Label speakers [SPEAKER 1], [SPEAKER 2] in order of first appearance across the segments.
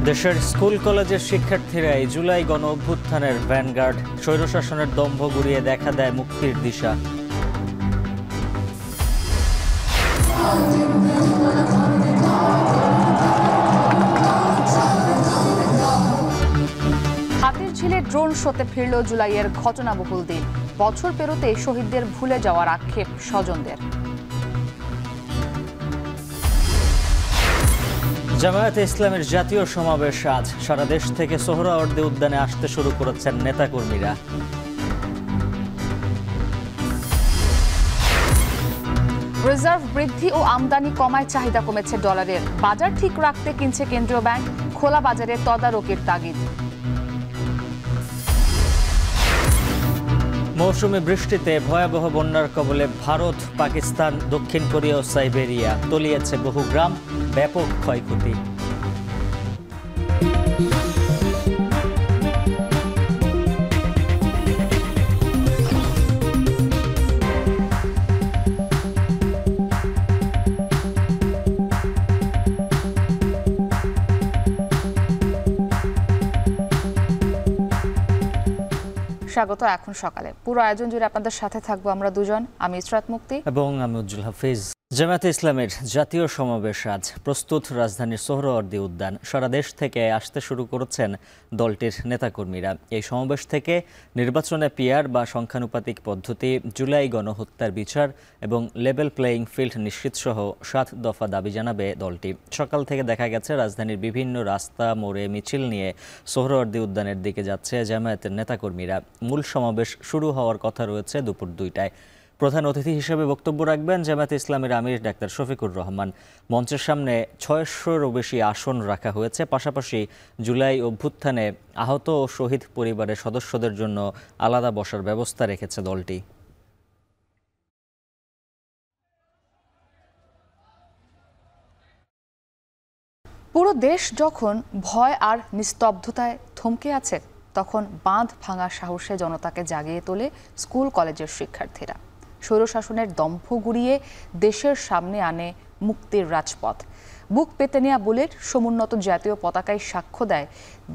[SPEAKER 1] দেশের স্কুল কলেজের শিক্ষার্থীরা এই জুলাই গণ অভ্যুত্থানের ভ্যানগার্ড। স্বৈরশাসনের দম্ভ গুড়িয়ে দেখা দেয় মুক্তির দিশা।
[SPEAKER 2] হাতির ঝিলে ড্রোন শোতে ফিরল জুলাইয়ের ঘটনাবহুল দিন। বছর পেরোতে শহীদদের ভুলে যাওয়ার আক্ষেপ স্বজনদের।
[SPEAKER 1] জামায়াতে ইসলামের জাতীয় সমাবেশ আজ। সারা দেশ থেকে সোহরাওয়ার্দী উদ্যানে আসতে শুরু করেছেন নেতাকর্মীরা।
[SPEAKER 2] রিজার্ভ বৃদ্ধি ও আমদানি কমায় চাহিদা কমেছে ডলারের। বাজার ঠিক রাখতে কিনছে কেন্দ্রীয় ব্যাংক। খোলা বাজারে তদারকির তাগিদ।
[SPEAKER 1] মৌসুমী বৃষ্টিতে ভয়াবহ বন্যার কবলে ভারত, পাকিস্তান, দক্ষিণ কোরিয়া ও সাইবেরিয়া। তলিয়েছে বহু গ্রাম, ব্যাপক ক্ষয়ক্ষতি।
[SPEAKER 2] স্বাগত এখন সকালে। পুরো আয়োজন জুড়ে আপনাদের সাথে থাকবো আমরা দুজন, আমি ইসরাত মুক্তি
[SPEAKER 1] এবং আমি উজ্জ্বল হাফিজ। জামায়াতে ইসলামের জাতীয় সমাবেশ আজ। প্রস্তুত রাজধানীর সোহরাওয়ার্দী উদ্যান। সারা দেশ থেকে আসতে শুরু করেছেন দলটির নেতাকর্মীরা। এই সমাবেশ থেকে নির্বাচনে পিআর বা সংখ্যানুপাতিক পদ্ধতি, জুলাই গণহত্যার বিচার এবং লেভেল প্লেয়িং ফিল্ড নিশ্চিতসহ 7 দফা দাবি জানাবে দলটি। সকাল থেকে দেখা গেছে রাজধানীর বিভিন্ন রাস্তা মোড়ে মিছিল নিয়ে সোহরাওয়ার্দী উদ্যানের দিকে যাচ্ছে জামায়াতের নেতাকর্মীরা। মূল সমাবেশ শুরু হওয়ার কথা রয়েছে দুপুর 2টায়। প্রধান অতিথি হিসেবে বক্তব্য রাখবেন জামায়াতে ইসলামের আমির ডাক্তার শফিকুর রহমান। মঞ্চের সামনে 600-এরও বেশি আসন রাখা হয়েছে। পাশাপাশি জুলাই অভ্যুত্থানে আহত ও শহীদ পরিবারের সদস্যদের জন্য আলাদা বসার ব্যবস্থা রেখেছে দলটি।
[SPEAKER 2] পুরো দেশ যখন ভয় আর নিস্তব্ধতায় থমকে আছে, তখন বাঁধ ভাঙা সাহসে জনতাকে জাগিয়ে তোলে স্কুল কলেজের শিক্ষার্থীরা। স্বৈরশাসনের দম্ভ গুড়িয়ে দেশের সামনে আনে মুক্তির রাজপথ। বুক পেতে নেওয়া বুলেট, সমুন্নত জাতীয় পতাকায় সাক্ষ্য দেয়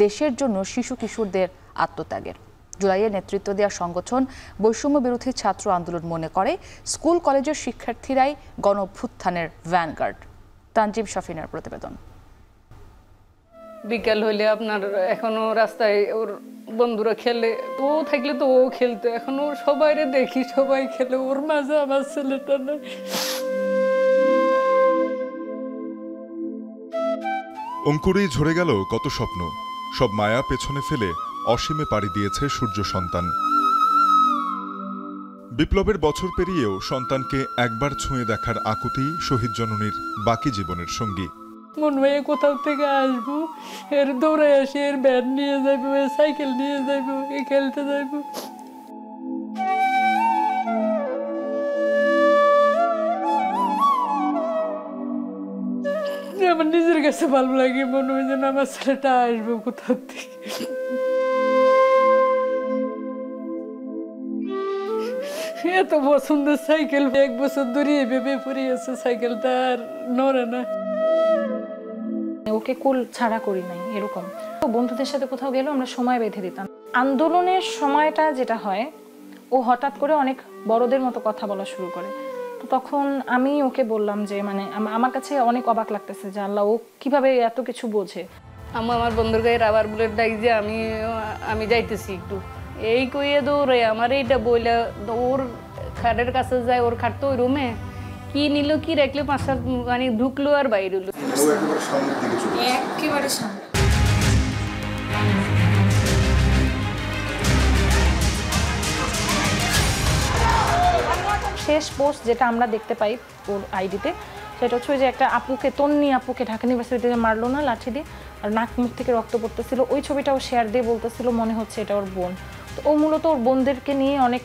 [SPEAKER 2] দেশের জন্য শিশু কিশোরদের আত্মত্যাগের। জুলাইয়ের নেতৃত্ব দেওয়া সংগঠন বৈষম্য বিরোধী ছাত্র আন্দোলন মনে করে স্কুল কলেজের শিক্ষার্থীরাই গণ অভ্যুত্থানের ভ্যানগার্ড। তানজিম শফিনার প্রতিবেদন।
[SPEAKER 3] বিকাল হইলে আপনার এখনো রাস্তায় ওর বন্ধুরা খেলে, ও থাকলে তো ও খেলতো। এখন ওর সবাইরে দেখি, সবাই খেলে, ওর মাঝে আমার ছেলেটা নেই।
[SPEAKER 4] অঙ্কুরেই ঝরে গেল কত স্বপ্ন, সব মায়া পেছনে ফেলে অসীমে পাড়ি দিয়েছে সূর্য সন্তান। বিপ্লবের বছর পেরিয়েও সন্তানকে একবার ছুঁয়ে দেখার আকুতি শহীদ জননীর বাকি জীবনের সঙ্গী।
[SPEAKER 3] মন ভাইয়া কোথাও থেকে আসবো, এর দৌড়ে আসি, এর ব্যাট নিয়ে যাইবো, এর সাইকেল নিয়ে যাইবো, এ খেলতে যাইবো। আমার নিজের কাছে ভালো লাগে, মনে হয় যেন আমার ছেলেটা আসবো কোথাও থেকে। এত পছন্দের সাইকেল, 1 বছর ধরে ভেবে পড়ে আছে, সাইকেলটা আর নড়ে না।
[SPEAKER 5] ওকে কুল ছাড়া করি নাই এরকম। বন্ধুদের সাথে কোথাও গেলেও আমরা সময় বেঁধে দিতাম। আন্দোলনের সময়টা যেটা হয়, ও হঠাৎ করে অনেক বড়দের মতো কথা বলা শুরু করে। তো তখন আমি ওকে বললাম যে আমার কাছে অনেক অবাক লাগতেছে যে আল্লাহ, ও কিভাবে এত কিছু বোঝে।
[SPEAKER 3] আমার বন্ধুর গায়ে রাবার বুলেট ডাক যে আমি যাইতেছি একটু, এই কইয়ে দৌড়ে আমার এইটা বইলা ওর খাটের কাছে যায়। ওর খাট তো ওই রুমে, কি নিল কি রাখলো, 5-7 মানে ঢুকলো আর বাইরে হলো একেবারে সামনে।
[SPEAKER 5] শেষ পোস্ট যেটা আমরা দেখতে পাই ওর আইডিতে, সেটা হচ্ছে যে একটা আপুকে, তন্নি আপুকে ঢাকা ইউনিভার্সিটিতে মারলো না লাঠি দিয়ে, আর নাক মুখ থেকে রক্ত পড়তেছিল। ওই ছবিটাও শেয়ার দিয়ে বলতেছিল মনে হচ্ছে এটা ওর বোন। তো ও মূলত ওর বোনদেরকে নিয়ে অনেক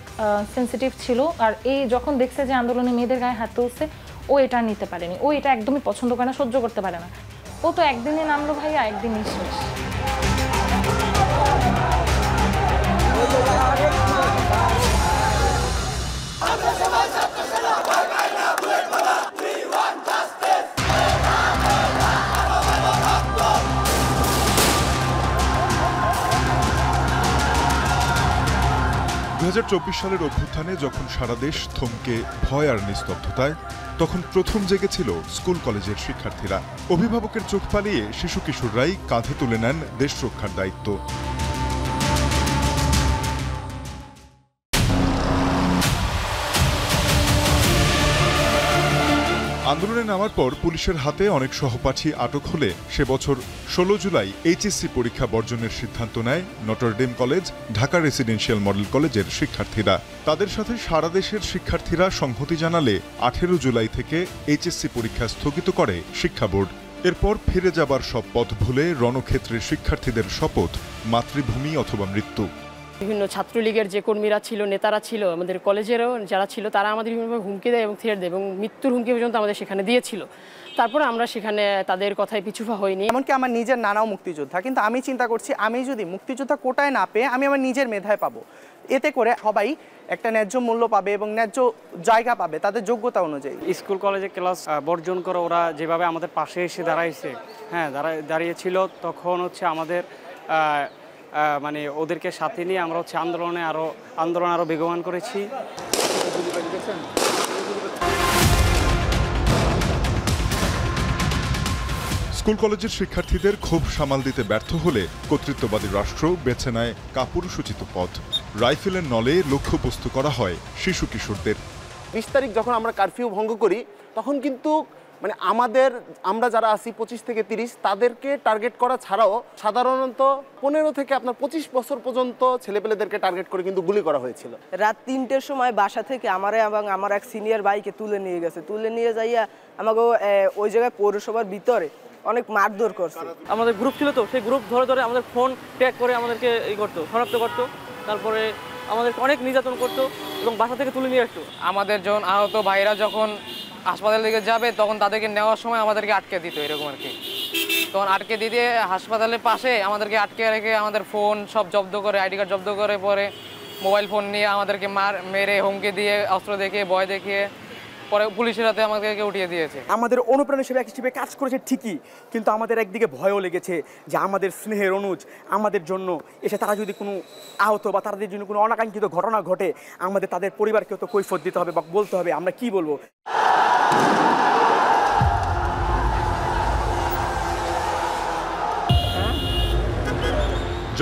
[SPEAKER 5] সেন্সিটিভ ছিল। আর এই যখন দেখছে যে আন্দোলনে মেয়েদের গায়ে হাত তুলছে, ও এটা নিতে পারেনি। ও এটা একদমই পছন্দ করে না, সহ্য করতে পারে না। ও তো একদিনে নামলো ভাইয়া, একদিনই শেষ।
[SPEAKER 4] 2024 সালের অভ্যুত্থানে যখন সারা দেশ থমকে ভয় আর নিস্তব্ধতায়, তখন প্রথম জেগেছিল স্কুল কলেজের শিক্ষার্থীরা। অভিভাবকের চোখ পালিয়ে শিশু কিশোররাই কাঁধে তুলে নেন দেশ রক্ষার দায়িত্ব। আন্দোলনে নামার পর পুলিশের হাতে অনেক সহপাঠী আটক হলে সে বছর 16 জুলাই এইচএসসি পরীক্ষা বর্জনের সিদ্ধান্ত নেয় Notre Dame college, Dhaka residential model কলেজের শিক্ষার্থীরা। তাদের সাথে সারা দেশের শিক্ষার্থীরা সংহতি জানালে 18 জুলাই থেকে এইচএসসি পরীক্ষা স্থগিত করে শিক্ষা বোর্ড। এরপর ফিরে যাবার সব পথ ভুলে রণক্ষেত্রে শিক্ষার্থীদের শপথ, মাতৃভূমি অথবা মৃত্যু।
[SPEAKER 6] বিভিন্ন ছাত্রলীগের যে কর্মীরা ছিল, নেতারা ছিল, আমাদের কলেজেরও যারা ছিল, তারা আমাদের বিভিন্নভাবে হুমকি দেয় এবং থ্রেট দেয় এবং মৃত্যুর হুমকি পর্যন্ত আমাদের সেখানে দিয়েছিল। তারপরে আমরা সেখানে তাদের কথায় পিছুপা হইনি।
[SPEAKER 7] এমনকি আমার নিজের নানাও মুক্তিযোদ্ধা, কিন্তু আমি চিন্তা করছি আমি যদি মুক্তিযোদ্ধা কোটায় না পেয়ে আমি আমার নিজের মেধায় পাবো, এতে করে সবাই একটা ন্যায্য মূল্য পাবে এবং ন্যায্য জায়গা পাবে তাদের যোগ্যতা অনুযায়ী।
[SPEAKER 8] স্কুল কলেজে ক্লাস বর্জন করে ওরা যেভাবে আমাদের পাশে এসে দাঁড়াইছে, দাঁড়িয়েছিল, তখন হচ্ছে আমাদের মানে ওদেরকে সাথে নিয়ে আমরা হচ্ছে আন্দোলন আরো বেগবান করেছি।
[SPEAKER 4] স্কুল কলেজের শিক্ষার্থীদের ক্ষোভ সামাল দিতে ব্যর্থ হলে কর্তৃত্ববাদী রাষ্ট্র বেছে নেয় কাপুরুষোচিত পথ। রাইফেলের নলে লক্ষ্যবস্তু করা হয় শিশু কিশোরদের।
[SPEAKER 9] 20 তারিখ যখন আমরা কারফিউ ভঙ্গ করি, তখন কিন্তু মানে আমরা যারা আছি 25 থেকে 30 তাদেরকে টার্গেট করা ছাড়াও সাধারণত 15 থেকে আপনার 25 বছর পর্যন্ত ছেলেপেলেদেরকে টার্গেট করে কিন্তু গুলি করা হয়েছিল।
[SPEAKER 10] রাত 3টের সময় বাসা থেকে এবং আমার এক সিনিয়র ভাইকে তুলে নিয়ে যাইয়া আমাকে ওই জায়গায় পৌরসভার ভিতরে অনেক মারধর করছে।
[SPEAKER 8] আমাদের গ্রুপ ছিল, তো সেই গ্রুপ ধরে আমাদের ফোন ট্র্যাক করে আমাদেরকে শনাক্ত করতো, তারপরে আমাদেরকে অনেক নির্যাতন করতো এবং বাসা থেকে তুলে নিয়ে আসতো।
[SPEAKER 11] আমাদের যখন আহত ভাইরা যখন হাসপাতাল দিকে যাবে তখন তাদেরকে নেওয়ার সময় আমাদেরকে আটকে দিত, এরকম আর কি। তখন আটকে দিতে হাসপাতালের পাশে আমাদেরকে আটকে রেখে আমাদের ফোন সব জব্দ করে, আইডি কার্ড জব্দ করে, পরে মোবাইল ফোন নিয়ে আমাদেরকে মেরে হুমকি দিয়ে, অস্ত্র দেখিয়ে, ভয় দেখিয়ে পরে পুলিশের হাতে আমাদেরকে উঠিয়ে দিয়েছে।
[SPEAKER 7] আমাদের অনুপ্রেরণা হিসেবে কাজ করেছে ঠিকই, কিন্তু আমাদের একদিকে ভয়ও লেগেছে যে আমাদের স্নেহের অনুজ আমাদের জন্য এসে তারা যদি কোনো আহত বা তাদের জন্য কোনো অনাকাঙ্ক্ষিত ঘটনা ঘটে, আমাদের তাদের পরিবারকেও তো কৈফিয়ত দিতে হবে বা বলতে হবে, আমরা কি বলবো।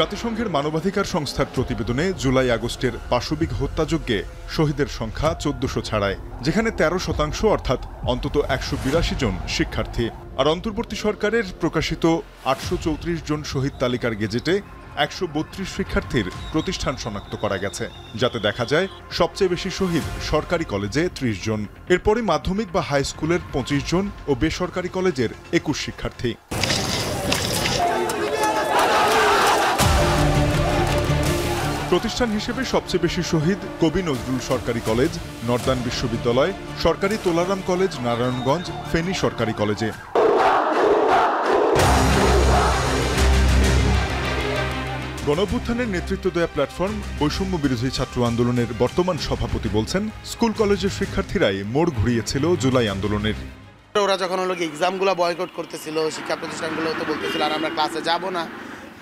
[SPEAKER 4] জাতিসংঘের মানবাধিকার সংস্থার প্রতিবেদনে জুলাই আগস্টের পাশবিক হত্যাযজ্ঞে শহীদের সংখ্যা 1400 ছাড়ায়, যেখানে 13% অর্থাৎ অন্তত 182 জন শিক্ষার্থী। আর অন্তর্বর্তী সরকারের প্রকাশিত 834 জন শহীদ তালিকার গেজেটে 132 শিক্ষার্থীর প্রতিষ্ঠান শনাক্ত করা গেছে, যাতে দেখা যায় সবচেয়ে বেশি শহীদ সরকারি কলেজে 30 জন, এরপরে মাধ্যমিক বা হাই স্কুলের 25 জন ও বেসরকারি কলেজের 21 শিক্ষার্থী। প্রতিষ্ঠান হিসেবে সবচেয়ে বেশি শহীদ কবি নজরুল সরকারি কলেজ, নর্দান বিশ্ববিদ্যালয়, সরকারি তোলারাম কলেজ নারায়ণগঞ্জ, ফেনী সরকারি কলেজে। গণঅভ্যুত্থানের নেতৃত্ব দেয়া প্ল্যাটফর্ম বৈষম্য বিরোধী ছাত্র আন্দোলনের বর্তমান সভাপতি বলছেন, স্কুল কলেজের শিক্ষার্থীরাই মোড় ঘুরিয়েছিল জুলাই আন্দোলনের।
[SPEAKER 9] ওরা যখন এক্সামগুলো বয়কট করতেছিল, শিক্ষা প্রতিষ্ঠানগুলো তো বলতেছিল আর আমরা ক্লাসে যাব না,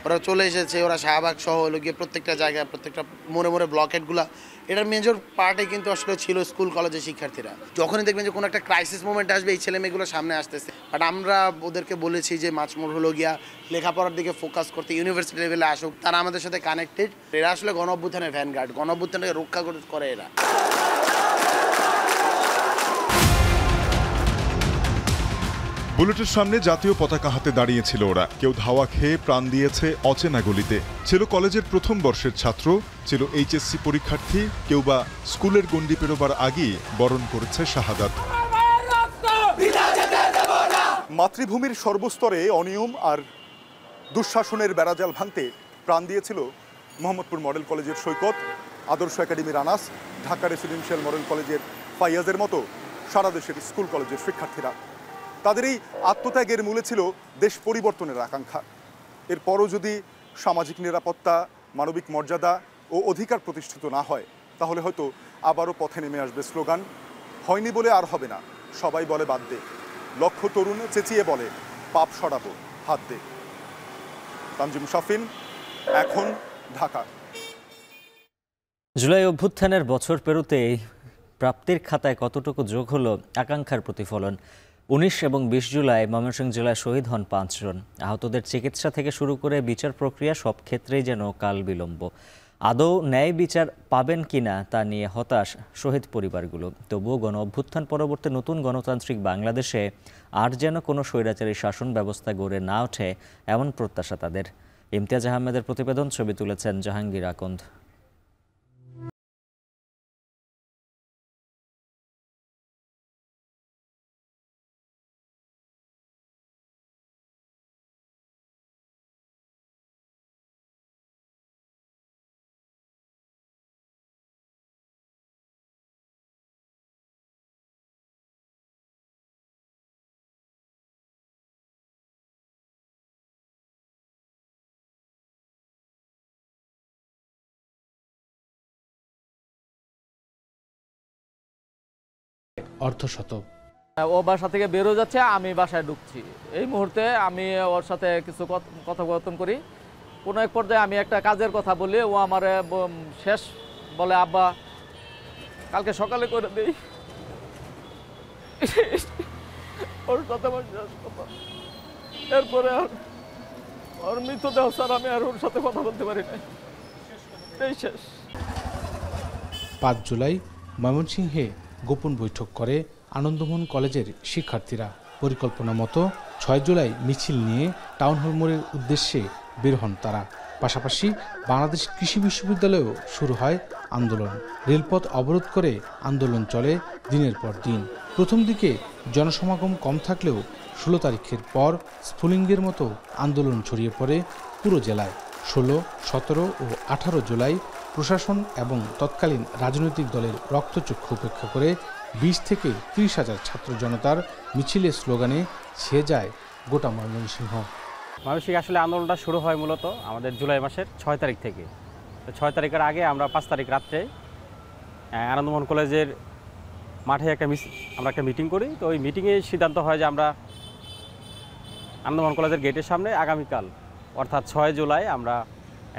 [SPEAKER 9] ওরা চলে এসেছে, ওরা শাহবাগ সহ প্রত্যেকটা জায়গায়, প্রত্যেকটা মোড়ে ব্লকেটগুলো, এটার মেজর পার্টে কিন্তু আসলে ছিল স্কুল কলেজের শিক্ষার্থীরা। যখনই দেখবেন যে কোনো একটা ক্রাইসিস মোমেন্ট আসবে, এই ছেলেমেয়েগুলো সামনে আসতেছে। বাট আমরা ওদেরকে বলেছি যে মাঝমোড় লেখাপড়ার দিকে ফোকাস করতে, ইউনিভার্সিটি লেভেলে আসুক, তারা আমাদের সাথে কানেক্টেড। এরা আসলে গণঅভ্যুত্থানের ভ্যানগার্ড, গণঅভ্যুত্থানকে রক্ষা করে এরা।
[SPEAKER 4] বুলেটের সামনে জাতীয় পতাকা হাতে দাঁড়িয়েছিল ওরা। কেউ ধাওয়া খেয়ে প্রাণ দিয়েছে অচেনা গলিতে, ছিল কলেজের প্রথম বর্ষের ছাত্র, ছিল এইচএসসি পরীক্ষার্থী, কেউ বা স্কুলের গণ্ডি পেরোবার আগেই বরণ করেছে শাহাদাত।
[SPEAKER 12] মাতৃভূমির সর্বস্তরে অনিয়ম আর দুঃশাসনের বেড়াজাল ভাঙতে প্রাণ দিয়েছিল মোহাম্মদপুর মডেল কলেজের সৈকত, আদর্শ একাডেমির আনাস, ঢাকা রেসিডেন্সিয়াল মডেল কলেজের ফাইয়াজের মতো সারা দেশের স্কুল কলেজের শিক্ষার্থীরা। তাদের এই আত্মত্যাগের মূলে ছিল দেশ পরিবর্তনের আকাঙ্ক্ষা। এরপরও যদি সামাজিক নিরাপত্তা, মানবিক মর্যাদা ও অধিকার প্রতিষ্ঠিত না হয়, তাহলে হয়তো আবারও পথে নেমে আসবে স্লোগান, হয়নি বলে আর হবে না, সবাই বলে বাদ দে, লক্ষ তরুণ চেঁচিয়ে বলে পাপ সরাবো, হাত দে। তানজিম শাফিন, এখন, ঢাকা।
[SPEAKER 1] জুলাই অভ্যুত্থানের বছর পেরোতেই প্রাপ্তির খাতায় কতটুকু যোগ হলো আকাঙ্ক্ষার প্রতিফলন। 19 এবং 20 জুলাই ময়মনসিংহ জেলায় শহীদ হন 5 জন। আহতদের চিকিৎসা থেকে শুরু করে বিচার প্রক্রিয়া সব ক্ষেত্রেই যেন কাল বিলম্ব। আদৌ ন্যায় বিচার পাবেন কিনা তা নিয়ে হতাশ শহীদ পরিবারগুলো। তবুও গণ অভ্যুত্থান পরবর্তী নতুন গণতান্ত্রিক বাংলাদেশে আর যেন কোনো স্বৈরাচারী শাসন ব্যবস্থা গড়ে না ওঠে এমন প্রত্যাশা তাদের। ইমতিয়াজ আহমেদের প্রতিবেদন, ছবি তুলেছেন জাহাঙ্গীর আকন্দ।
[SPEAKER 13] অর্ধশতক।
[SPEAKER 14] ও বাসা থেকে বেরো যাচ্ছে, আমি বাসায় ঢুকছি। এই মুহূর্তে আমি ওর সাথে কিছু কথোপকথন করি। কোনো এক পর্যায়ে আমি একটা কাজের কথা বলি, ও আমার শেষ বলে, আব্বা কালকে সকালে করে দিই। ওর সাথে এরপরে আর ওর মৃতদেহ স্যার আমি আর ওর সাথে কথা বলতে পারি না। এই শেষ।
[SPEAKER 13] 5 জুলাই ময়মনসিংহে গোপন বৈঠক করে আনন্দমোহন কলেজের শিক্ষার্থীরা। পরিকল্পনা মতো 6 জুলাই মিছিল নিয়ে টাউন হল মোড়ের উদ্দেশ্যে বের হন তারা। পাশাপাশি বাংলাদেশ কৃষি বিশ্ববিদ্যালয়েও শুরু হয় আন্দোলন। রেলপথ অবরোধ করে আন্দোলন চলে দিনের পর দিন। প্রথম দিকে জনসমাগম কম থাকলেও 16 তারিখের পর স্ফুলিঙ্গের মতো আন্দোলন ছড়িয়ে পড়ে পুরো জেলায়। 16, 17 ও 18 জুলাই প্রশাসন এবং তৎকালীন রাজনৈতিক দলের রক্তচক্ষু উপেক্ষা করে 20 থেকে 30 হাজার ছাত্র জনতার মিছিলের স্লোগানে ছেয়ে যায় গোটা ময়মনসিংহ।
[SPEAKER 8] ময়মনসিংহে আসলে আন্দোলনটা শুরু হয় মূলত আমাদের জুলাই মাসের 6 তারিখ থেকে। 6 তারিখের আগে আমরা 5 তারিখ রাত্রে আনন্দমোহন কলেজের মাঠে আমরা একটা মিটিং করি। তো ওই মিটিংয়ে সিদ্ধান্ত হয় যে আমরা আনন্দমোহন কলেজের গেটের সামনে আগামীকাল অর্থাৎ 6 জুলাই আমরা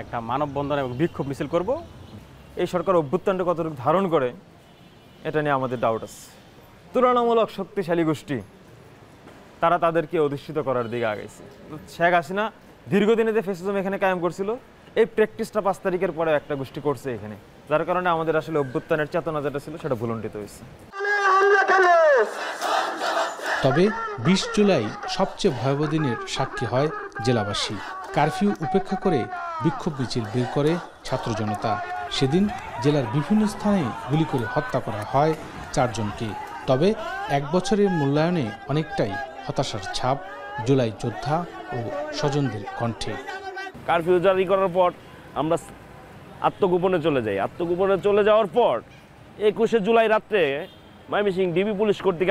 [SPEAKER 8] একটা মানববন্ধন এবং বিক্ষোভ মিছিল করব।
[SPEAKER 15] এই সরকার অভ্যুত্থানটা কতটুকু ধারণ করে এটা নিয়ে আমাদের ডাউট আছে। তুলনামূলক শক্তিশালী গোষ্ঠী তারা তাদেরকে অধিষ্ঠিত করার দিকে আগাইছে। শেখ হাসিনা দীর্ঘদিনে যে ফ্যাসিজম এখানে কায়েম করছিল, এই প্র্যাকটিসটা 5 তারিখের পরে একটা গোষ্ঠী করছে এখানে, যার কারণে আমাদের আসলে অভ্যুত্থানের চেতনা যেটা ছিল সেটা ভুলণ্ঠিত হয়েছে।
[SPEAKER 13] তবে 20 জুলাই সবচেয়ে ভয়াবহ দিনের সাক্ষী হয় জেলাবাসী। কারফিউ উপেক্ষা করে বিক্ষোভ মিছিল বের করে ছাত্র জনতা। সেদিন জেলার বিভিন্ন স্থানে গুলি করে হত্যা করা হয় 4 জনকে। তবে 1 বছরের মূল্যায়নে অনেকটাই হতাশার ছাপ জুলাই যোদ্ধা ও স্বজনদের কণ্ঠে।
[SPEAKER 16] কারফিউ জারি করার পর আমরা আত্মগোপনে চলে যাই। আত্মগোপনে চলে যাওয়ার পর 21শে জুলাই রাত্রে ময়মনসিংহ ডিবি পুলিশ কর্তৃক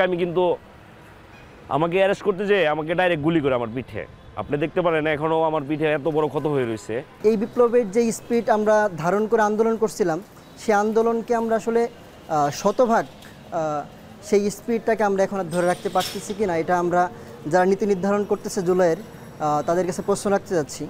[SPEAKER 16] আমাকে অ্যারেস্ট করতে যেয়ে আমাকে ডাইরেক্ট গুলি করে আমার পিঠে। আপনি দেখতে পারেন এখনও আমার পিঠে এত বড় ক্ষত হয়ে রয়েছে।
[SPEAKER 17] এই বিপ্লবের যে স্পিরিট আমরা ধারণ করে আন্দোলন করছিলাম, সেই আন্দোলনকে আমরা আসলে শতভাগ সেই স্পিরিটটাকে আমরা এখন ধরে রাখতে পারতেছি কি না, এটা আমরা যারা নীতি নির্ধারণ করতেছে জুলাইয়ের তাদের কাছে প্রশ্ন রাখতে যাচ্ছি।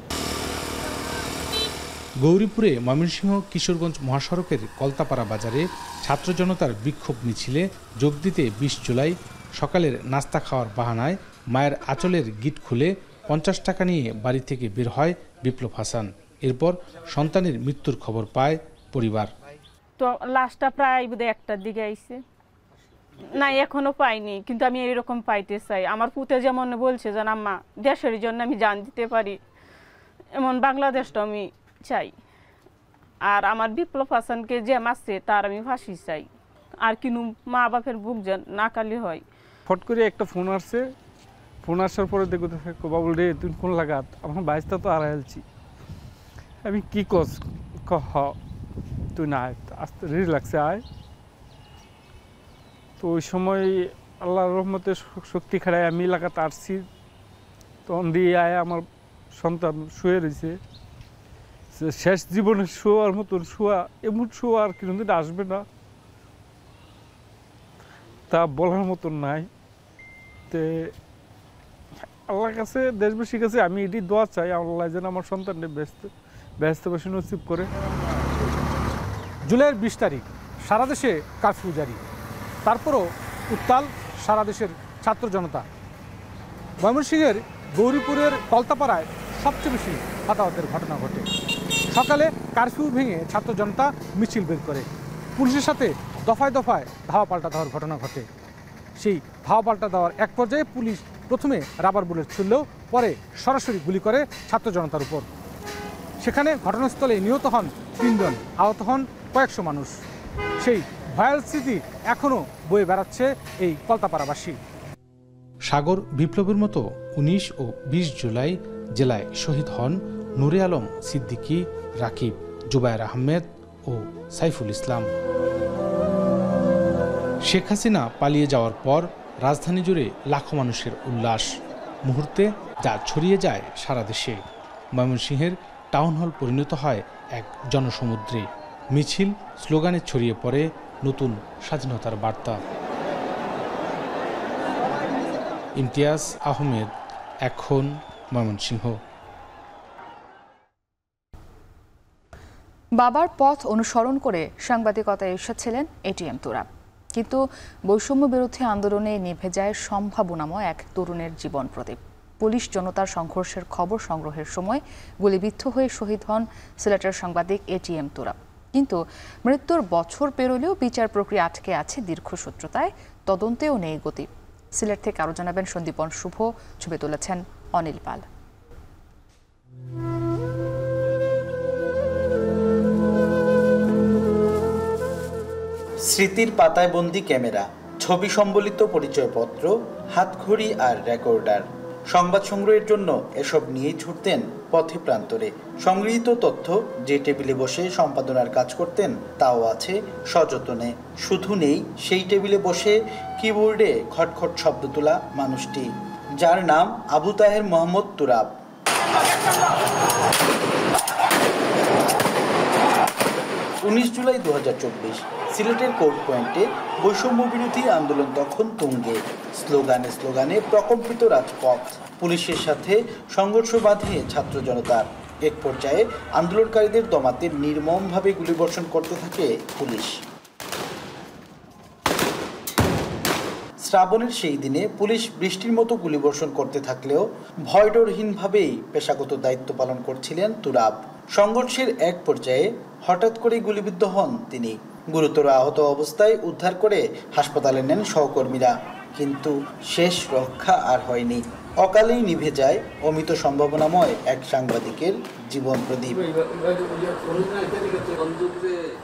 [SPEAKER 13] গৌরীপুরে ময়মনসিংহ কিশোরগঞ্জ মহাসড়কের কলতাপাড়া বাজারে ছাত্র জনতার বিক্ষোভ মিছিলে যোগ দিতে 20 জুলাই সকালের নাস্তা খাওয়ার বাহানায় মায়ের আঁচলের গিট খুলে 50 টাকা নিয়ে বাড়ি থেকে বের হয় বিপ্লব হাসান। এরপর সন্তানের মৃত্যুর খবর পায় পরিবার।
[SPEAKER 3] তো লাশটা প্রায় বোধহয় 1টার দিকে আইছে, না এখনো পাইনি, কিন্তু আমি এরকম পাইতে চাই। আমার পুতে যেমন বলছে যে আম্মা দেশের জন্য আমি জান দিতে পারি, এমন বাংলাদেশটা আমি চাই। আর আমার বিপ্লব হাসানকে যে মারছে তার আমি ফাঁসি চাই। আর কিন্তু মা বাপের বুক যেন না কালি হয়।
[SPEAKER 18] ফট করে একটা ফোন আসছে, ফোন আসার পরে দেখো বাবুল রে তুই ফোন লাগাত, আমার বাইশটা তো হারাইছি। আমি কি কস হ তুই না আস্তে রিল্যাক্সে আয়। তো ওই সময় আল্লাহর রহমতে শক্তি খাড়ায় আমি এলাকাতে আসছি, তখন দিয়ে আয় আমার সন্তান শুয়ে রয়েছে। শেষ জীবনের শোয়ার মতন শোয়া, এমন শোয়া আর কিন্তু আসবে না, তা বলার মতন নাই। তে আল্লাহর কাছে দেশবাসীর কাছে আমি এটি দোয়া চাই, আল্লাহ যেন আমার সন্তানকে ব্যস্ত বসে নসিব করে।
[SPEAKER 19] জুলাইয়ের 20 তারিখ সারা দেশে কারফিউ জারি, তারপরও উত্তাল সারা দেশের ছাত্র জনতা। ময়মনসিংহের গৌরীপুরের কলতাপাড়ায় সবচেয়ে বেশি হতাহতের ঘটনা ঘটে। সকালে কারফিউ ভেঙে ছাত্র জনতা মিছিল বের করে, পুলিশের সাথে দফায় দফায় ধাওয়া পাল্টা দেওয়ার ঘটনা ঘটে। সেই ধাওয়া পাল্টা দেওয়ার এক পর্যায়ে পুলিশ প্রথমে রাবার বুলেট ছুড়লেও পরে সরাসরি গুলি করে ছাত্র জনতার উপর। সেখানে ঘটনাস্থলে নিহত হন 3 জন, আহত হন কয়েকশো মানুষ। সেই ভয়াল স্মৃতি এখনও বয়ে বেড়াচ্ছে এই কলতাপাড়াবাসী।
[SPEAKER 13] সাগর বিপ্লবের মতো 19 ও 20 জুলাই জেলায় শহীদ হন নুরে আলম সিদ্দিকী, রাকিব, জুবায়ের আহমেদ ও সাইফুল ইসলাম। শেখ হাসিনা পালিয়ে যাওয়ার পর রাজধানী জুড়ে লাখো মানুষের উল্লাস, মুহূর্তে যা ছড়িয়ে যায় সারা দেশে। ময়মনসিংহের টাউন হল পরিণত হয় এক জনসমুদ্রে। মিছিল, স্লোগানে ছড়িয়ে পড়ে নতুন স্বাধীনতার বার্তা। ইমতিয়াজ আহমেদ, এখন, ময়মনসিংহ।
[SPEAKER 2] বাবার পথ অনুসরণ করে সাংবাদিকতায় এসেছিলেন এটিএম তুরাব, কিন্তু বৈষম্য বিরোধী আন্দোলনে নিভে যায় সম্ভাবনাময় এক তরুণের জীবন প্রদীপ। পুলিশ জনতার সংঘর্ষের খবর সংগ্রহের সময় গুলিবিদ্ধ হয়ে শহীদ হন সিলেটের সাংবাদিক এটিএম তুরাব। কিন্তু মৃত্যুর বছর পেরোলেও বিচার প্রক্রিয়া আটকে আছে দীর্ঘসূত্রতায়, তদন্তেও নেই গতি। সিলেট থেকে আরও জানাবেন সন্দীপন শুভ, ছবি তুলেছেন অনিল পাল।
[SPEAKER 20] স্মৃতির পাতায় বন্দি ক্যামেরা, ছবি সম্বলিত পরিচয়পত্র, হাতঘড়ি আর রেকর্ডার। সংবাদ সংগ্রহের জন্য এসব নিয়েই ছুটতেন পথে প্রান্তরে। সংগৃহীত তথ্য যে টেবিলে বসে সম্পাদনার কাজ করতেন তাও আছে সযত্নে। শুধু নেই সেই টেবিলে বসে কিবোর্ডে খটখট শব্দ তোলা মানুষটি, যার নাম আবু তাহের মোহাম্মদ তুরাব। 19 জুলাই 2024 সিলেটের কোর্ট পয়েন্টে বৈষম্য বিরোধী আন্দোলন তখন তুঙ্গে। স্লোগানে স্লোগানে প্রকম্পিত রাজপথ, পুলিশের সাথে সংঘর্ষ বাধে ছাত্র জনতার। এক পর্যায়ে আন্দোলনকারীদের দমাতে নির্মমভাবে গুলিবর্ষণ করতে থাকে পুলিশ। শ্রাবণের সেই দিনে পুলিশ বৃষ্টির মতো গুলিবর্ষণ করতে থাকলেও ভয়ডরহীনভাবেই পেশাগত দায়িত্ব পালন করছিলেন তুরাব। সংঘর্ষের এক পর্যায়ে হঠাৎ করে গুলিবিদ্ধ হন তিনি। গুরুতর আহত অবস্থায় উদ্ধার করে হাসপাতালে নেন সহকর্মীরা, কিন্তু শেষ রক্ষা আর হয়নি। অকালেই নিভে যায় অমিত সম্ভাবনাময় এক সাংবাদিকের জীবন প্রদীপ।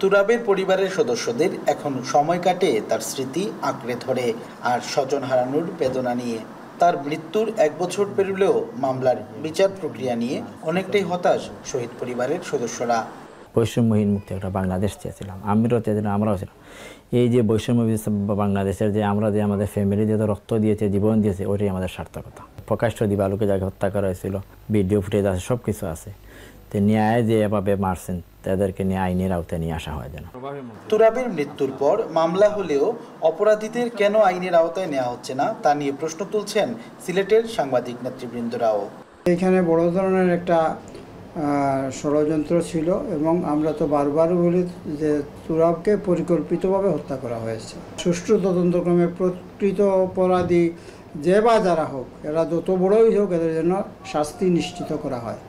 [SPEAKER 20] তুরাবের পরিবারের সদস্যদের এখন সময় কাটে তার স্মৃতি আঁকড়ে ধরে আর স্বজন হারানোর বেদনা নিয়ে। তার মৃত্যুর 1 বছর পেরোলেও মামলার বিচার প্রক্রিয়া নিয়ে অনেকটাই হতাশ শহীদ পরিবারের সদস্যরা।
[SPEAKER 21] বৈষম্যহীন মুক্ত একটা বাংলাদেশ চেয়েছিলাম, আমিরও চেয়েছিলাম, আমরাও ছিলাম। এই যে বৈষম্য বাংলাদেশের যে আমরা যে আমাদের ফ্যামিলি যে রক্ত দিয়েছে, জীবন দিয়েছে, ওটাই আমাদের সার্থকতা। প্রকাশ্য দিবালোকে যাকে হত্যা করা হয়েছিল, ভিডিও ফুটেজ আছে, সব কিছু আছে। তো ন্যায় যে এভাবে মারছেন তাদেরকে নিয়ে আইনের আওতায় নিয়ে আসা হয় যেন।
[SPEAKER 20] তুরাবের মৃত্যুর পর মামলা হলেও অপরাধীদের কেন আইনের আওতায় নেওয়া হচ্ছে না তা নিয়ে প্রশ্ন তুলছেন সিলেটের সাংবাদিক নেতৃবৃন্দরাও।
[SPEAKER 22] এখানে বড় ধরনের একটা ষড়যন্ত্র ছিল এবং আমরা তো বারবার বলি যে তুরাবকে পরিকল্পিতভাবে হত্যা করা হয়েছে। সুষ্ঠু তদন্তক্রমে প্রকৃত অপরাধী যে বা যারা হোক, এরা যত বড়ই হোক, এদের জন্য শাস্তি নিশ্চিত করা হয়।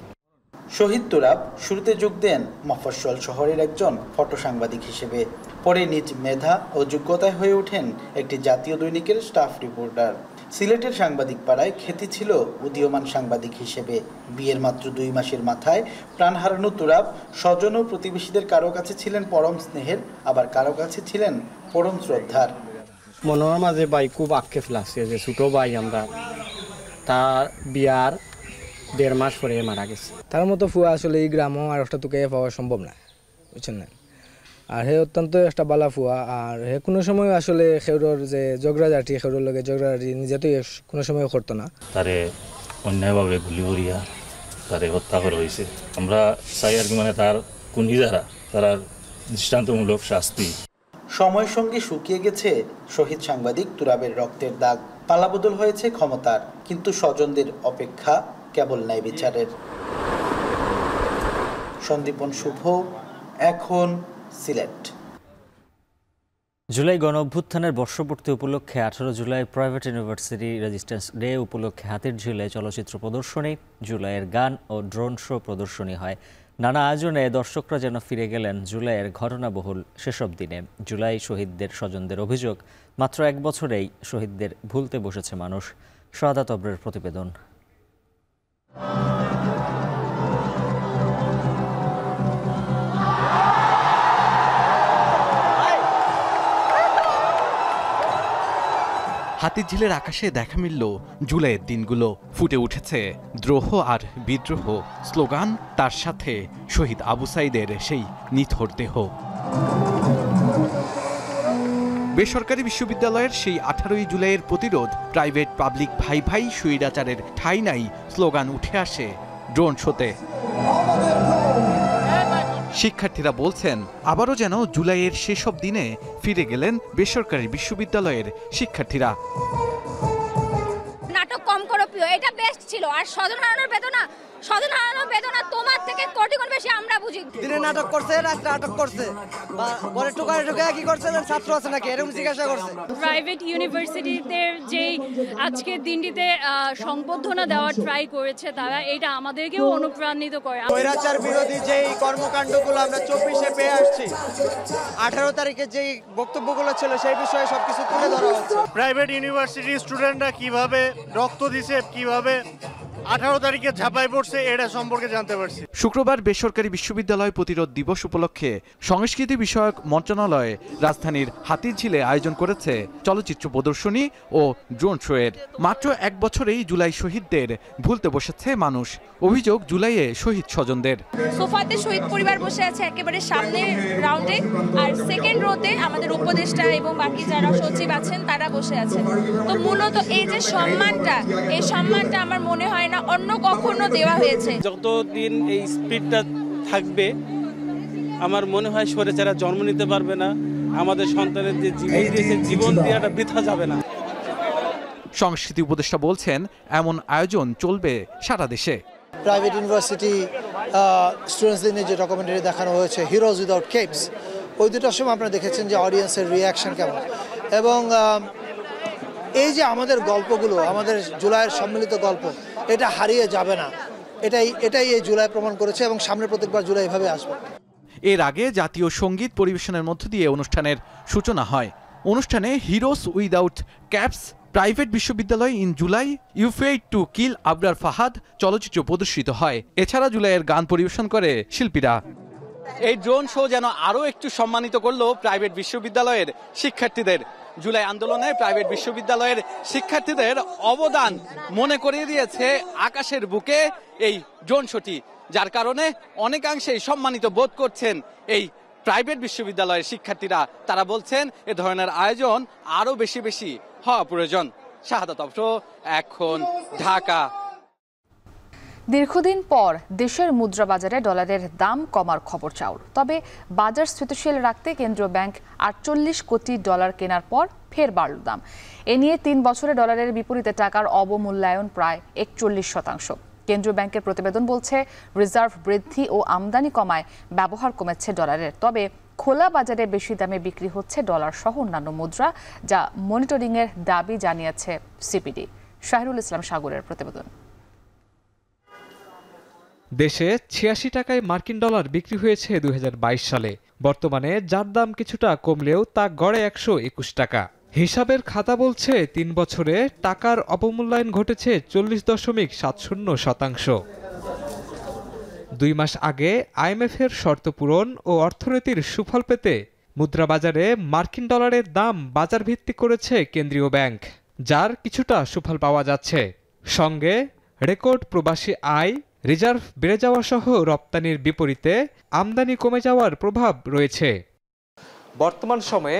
[SPEAKER 20] শহীদ তুরাব শুরুতে যোগ দেন মফস্বল শহরের একজন ফটো সাংবাদিক হিসেবে। পরে নিজ মেধা ও যোগ্যতায় হয়ে ওঠেন একটি জাতীয় দৈনিকের স্টাফ রিপোর্টার। সিলেটের সাংবাদিক পাড়ায় খ্যাতি ছিল উদীয়মান সাংবাদিক হিসেবে। বিয়ের মাত্র 2 মাসের মাথায় প্রাণ হারানো তুরাব স্বজন ও প্রতিবেশীদের কারো কাছে ছিলেন পরম স্নেহের, আবার কারো কাছে ছিলেন পরম শ্রদ্ধার।
[SPEAKER 23] মনের মাঝে ভাই খুব আক্ষেপ লাগছে যে ছোটো ভাই আমরা, তার বিয়ার 1.5 মাস পরে মারা গেছে।
[SPEAKER 24] তার মতো ফুয়া আসলে এই গ্রামও আর একটা তোকে পাওয়া সম্ভব না, বুঝছেন না। আর হে অত্যন্ত একটা বালা ফুয়া, আর হে কোনো সময় আসলে খেউরর যে জগড়াঝাটি, খেউরর লগে জগড়াঝাটি নিজে তো কোনো সময় করতো না।
[SPEAKER 25] তারে অন্যায়ভাবে গুলি করিয়া তারে হত্যা করা হয়েছে। আমরা চাই আর কি মানে তার কুনি যারা তারা দৃষ্টান্তমূলক শাস্তি।
[SPEAKER 20] সময়ের সঙ্গে শুকিয়ে গেছে শহীদ সাংবাদিক তুরাবের রক্তের দাগ, পালাবদল হয়েছে ক্ষমতার, কিন্তু স্বজনদের অপেক্ষা কেবল ন্যায় বিচারের। সন্দীপন শুভ, এখন, সিলেট।
[SPEAKER 1] জুলাই গণ অভ্যুত্থানের বর্ষপূর্তি উপলক্ষে 18 July private university resistance day উপলক্ষে হাতিরঝিলে চলচ্চিত্র প্রদর্শনী, জুলাইয়ের গান ও ড্রোন শো প্রদর্শনী হয়। নানা আয়োজনে দর্শকরা যেন ফিরে গেলেন জুলাইয়ের ঘটনাবহুল সেসব দিনে। জুলাই শহীদদের স্বজনদের অভিযোগ, মাত্র 1 বছরেই শহীদদের ভুলতে বসেছে মানুষ। শাহাদাত অব্রের প্রতিবেদন।
[SPEAKER 5] হাতিরঝিলের আকাশে দেখা মিলল জুলাইয়ের দিনগুলো। ফুটে উঠেছে দ্রোহ আর বিদ্রোহ স্লোগান, তার সাথে শহীদ আবু সাইদের সেই নিথর দেহ। বেসরকারি বিশ্ববিদ্যালয়ের সেই 18 জুলাইয়ের প্রতিরোধ, প্রাইভেট পাবলিক ভাই ভাই স্বৈরাচারের ঠাঁই নাই স্লোগান উঠে আসে ড্রোন শোতে। শিক্ষার্থীরা বলছেন আবারও যেন জুলাইয়ের সেসব দিনে ফিরে গেলেন বেসরকারি বিশ্ববিদ্যালয়ের শিক্ষার্থীরা।
[SPEAKER 6] নাটক কম করো প্রিয়, এটা বেস্ট ছিল। আর স্বজন হারানোর বেদনা তোমার থেকে কোটি গুণ বেশি আমরা বুঝি।
[SPEAKER 7] দিনে নাটক করছে, রাতে নাটক করছে, বা পরে টোকা কি করছে, ছাত্র আছে নাকি এরকম জিজ্ঞাসা করছে।
[SPEAKER 10] প্রাইভেট ইউনিভার্সিটিতে যেই আজকের দিনটিতে সংবর্ধনা দেওয়ার ট্রাই করেছে তারা, এটা আমাদেরকেও অনুপ্রাণিত করে।
[SPEAKER 7] স্বৈরাচার বিরোধী যেই কর্মকাণ্ডগুলো আমরা 24-এ পেয়ে আসছি, 18 তারিখে যেই বক্তব্যগুলো ছিল সেই বিষয়ে সবকিছু তুলে ধরা হচ্ছে।
[SPEAKER 11] প্রাইভেট ইউনিভার্সিটির স্টুডেন্টরা কিভাবে রক্ত দিছে, কিভাবে 18 তারিখে ঝাঁপাই পড়ছে, এটা সম্পর্কে জানতে পারছি।
[SPEAKER 5] শুক্রবার বেসরকারি বিশ্ববিদ্যালয় প্রতিরোধ দিবস উপলক্ষে সংস্কৃতি বিষয়ক মন্ত্রণালয় রাজধানীর হাতিরঝিলে আয়োজন করেছে চলচ্চিত্র প্রদর্শনী ও ড্রোন শো এর। মাত্র 1 বছরেই জুলাই শহীদদের ভুলতে বসেছে মানুষ। অভিযোগ জুলাইয়ে শহীদ স্বজনদের।
[SPEAKER 6] সোফাতে শহীদ পরিবার বসে আছে একেবারে সামনের রাউন্ডে, আর সেকেন্ড রোতে আমাদের উপদেষ্টা এবং বাকি যারা সচিব আছেন তারা বসে আছেন। তো মূলত এই যে সম্মানটা আমার মনে হয় না অন্য কখনো দেওয়া হয়েছে।
[SPEAKER 26] যতদিন এই স্পিডটা থাকবে আমার মনে হয় স্বৈরাচাররা জন্ম নিতে পারবে না। আমাদের সন্তানের যে জীবন দিয়েছে, জীবন দেওয়াটা বৃথা যাবে না।
[SPEAKER 5] সংস্কৃতি উপদেষ্টা বলছেন এমন আয়োজন চলবে সারা দেশে।
[SPEAKER 7] প্রাইভেট ইউনিভার্সিটি স্টুডেন্টসদের নিয়ে যে ডকুমেন্টারি দেখানো হয়েছে হিরোজ উইদাউট কেপস, ওই দুটোর সময় আপনারা দেখেছেন যে অডিয়েন্সের রিয়াকশন কেমন। এবং এই যে আমাদের গল্পগুলো, আমাদের জুলাইয়ের সম্মিলিত গল্প, এটা হারিয়ে যাবে না। এটাই এই জুলাই প্রমাণ করেছে এবং সামনে প্রত্যেকবার জুলাই এভাবে আসবে।
[SPEAKER 5] এর আগে জাতীয় সঙ্গীত পরিবেশনের মধ্য দিয়ে অনুষ্ঠানের সূচনা হয়। অনুষ্ঠানে হিরোজ উইদাউট ক্যাপস, প্রাইভেট বিশ্ববিদ্যালয় in July, you fate to kill Abrar Fahad চলচ্চিত্র প্রদর্শিত হয়। এছাড়া জুলাইয়ের গান পরিবেশন করে শিল্পীরা।
[SPEAKER 27] এই ড্রোন শো যেন আরও একটু সম্মানিত করলো প্রাইভেট বিশ্ববিদ্যালয়ের শিক্ষার্থীদের। জুলাই আন্দোলনে প্রাইভেট বিশ্ববিদ্যালয়ের শিক্ষার্থীদের অবদান মনে করিয়ে দিয়েছে আকাশের বুকে এই ড্রোন শোটি, যার কারণে অনেকাংশেই সম্মানিত বোধ করছেন এই প্রাইভেট বিশ্ববিদ্যালয়ের শিক্ষার্থীরা। তারা বলছেন এ ধরনের আয়োজন আরও বেশি হওয়া প্রয়োজন। শাহাদাত অব্র, এখন, ঢাকা।
[SPEAKER 2] দীর্ঘদিন পর দেশের মুদ্রা বাজারে ডলারের দাম কমার খবর চাউর। তবে বাজার স্থিতিশীল রাখতে কেন্দ্রীয় ব্যাংক 48 কোটি ডলার কেনার পর ফের বাড়ল দাম। এ নিয়ে 3 বছরে ডলারের বিপরীতে টাকার অবমূল্যায়ন প্রায় 41%। কেন্দ্রীয় ব্যাংকের প্রতিবেদন বলছে রিজার্ভ বৃদ্ধি ও আমদানি কমায় ব্যবহার কমেছে ডলারের। তবে খোলা বাজারে বেশি দামে বিক্রি হচ্ছে ডলার সহ অন্যান্য মুদ্রা, যা মনিটরিংয়ের দাবি জানিয়েছে সিপিডি। শাহিরুল ইসলাম সাগরের প্রতিবেদন।
[SPEAKER 28] দেশে 86 টাকায় মার্কিন ডলার বিক্রি হয়েছে 2022 সালে। বর্তমানে যার দাম কিছুটা কমলেও তা গড়ে 121 টাকা। হিসাবের খাতা বলছে 3 বছরে টাকার অবমূল্যায়ন ঘটেছে 40.70%। 2 মাস আগে আইএমএফের শর্ত পূরণ ও অর্থনীতির সুফল পেতে মুদ্রাবাজারে মার্কিন ডলারের দাম বাজার ভিত্তিক করেছে কেন্দ্রীয় ব্যাংক, যার কিছুটা সুফল পাওয়া যাচ্ছে। সঙ্গে রেকর্ড প্রবাসী আয়, রিজার্ভ বেড়ে যাওয়া সহ রপ্তানির বিপরীতে আমদানি কমে যাওয়ার প্রভাব রয়েছে।
[SPEAKER 29] বর্তমান সময়ে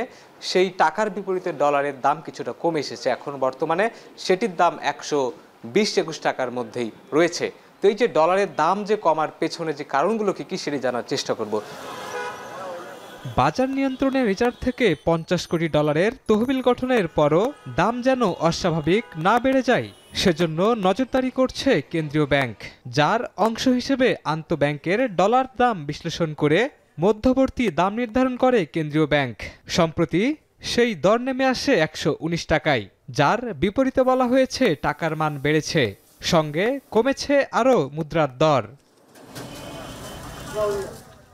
[SPEAKER 29] সেই টাকার বিপরীতে ডলারের দাম কিছুটা কমে এসেছে। এখন বর্তমানে সেটির দাম 120-21 টাকার মধ্যেই রয়েছে। তো এই যে ডলারের দাম যে কমার পেছনে যে কারণগুলো কি সেটি জানার চেষ্টা করব।
[SPEAKER 28] বাজার নিয়ন্ত্রণে রিজার্ভ থেকে 50 কোটি ডলারের তহবিল গঠনের পরও দাম যেন অস্বাভাবিক না বেড়ে যায়, সেজন্য নজরদারি করছে কেন্দ্রীয় ব্যাংক, যার অংশ হিসেবে আন্তঃব্যাংকের ডলার দাম বিশ্লেষণ করে মধ্যবর্তী দাম নির্ধারণ করে কেন্দ্রীয় ব্যাংক। সম্প্রতি সেই দর নেমে আসে 119 টাকায়, যার বিপরীতে বলা হয়েছে টাকার মান বেড়েছে, সঙ্গে কমেছে আরও মুদ্রার দর।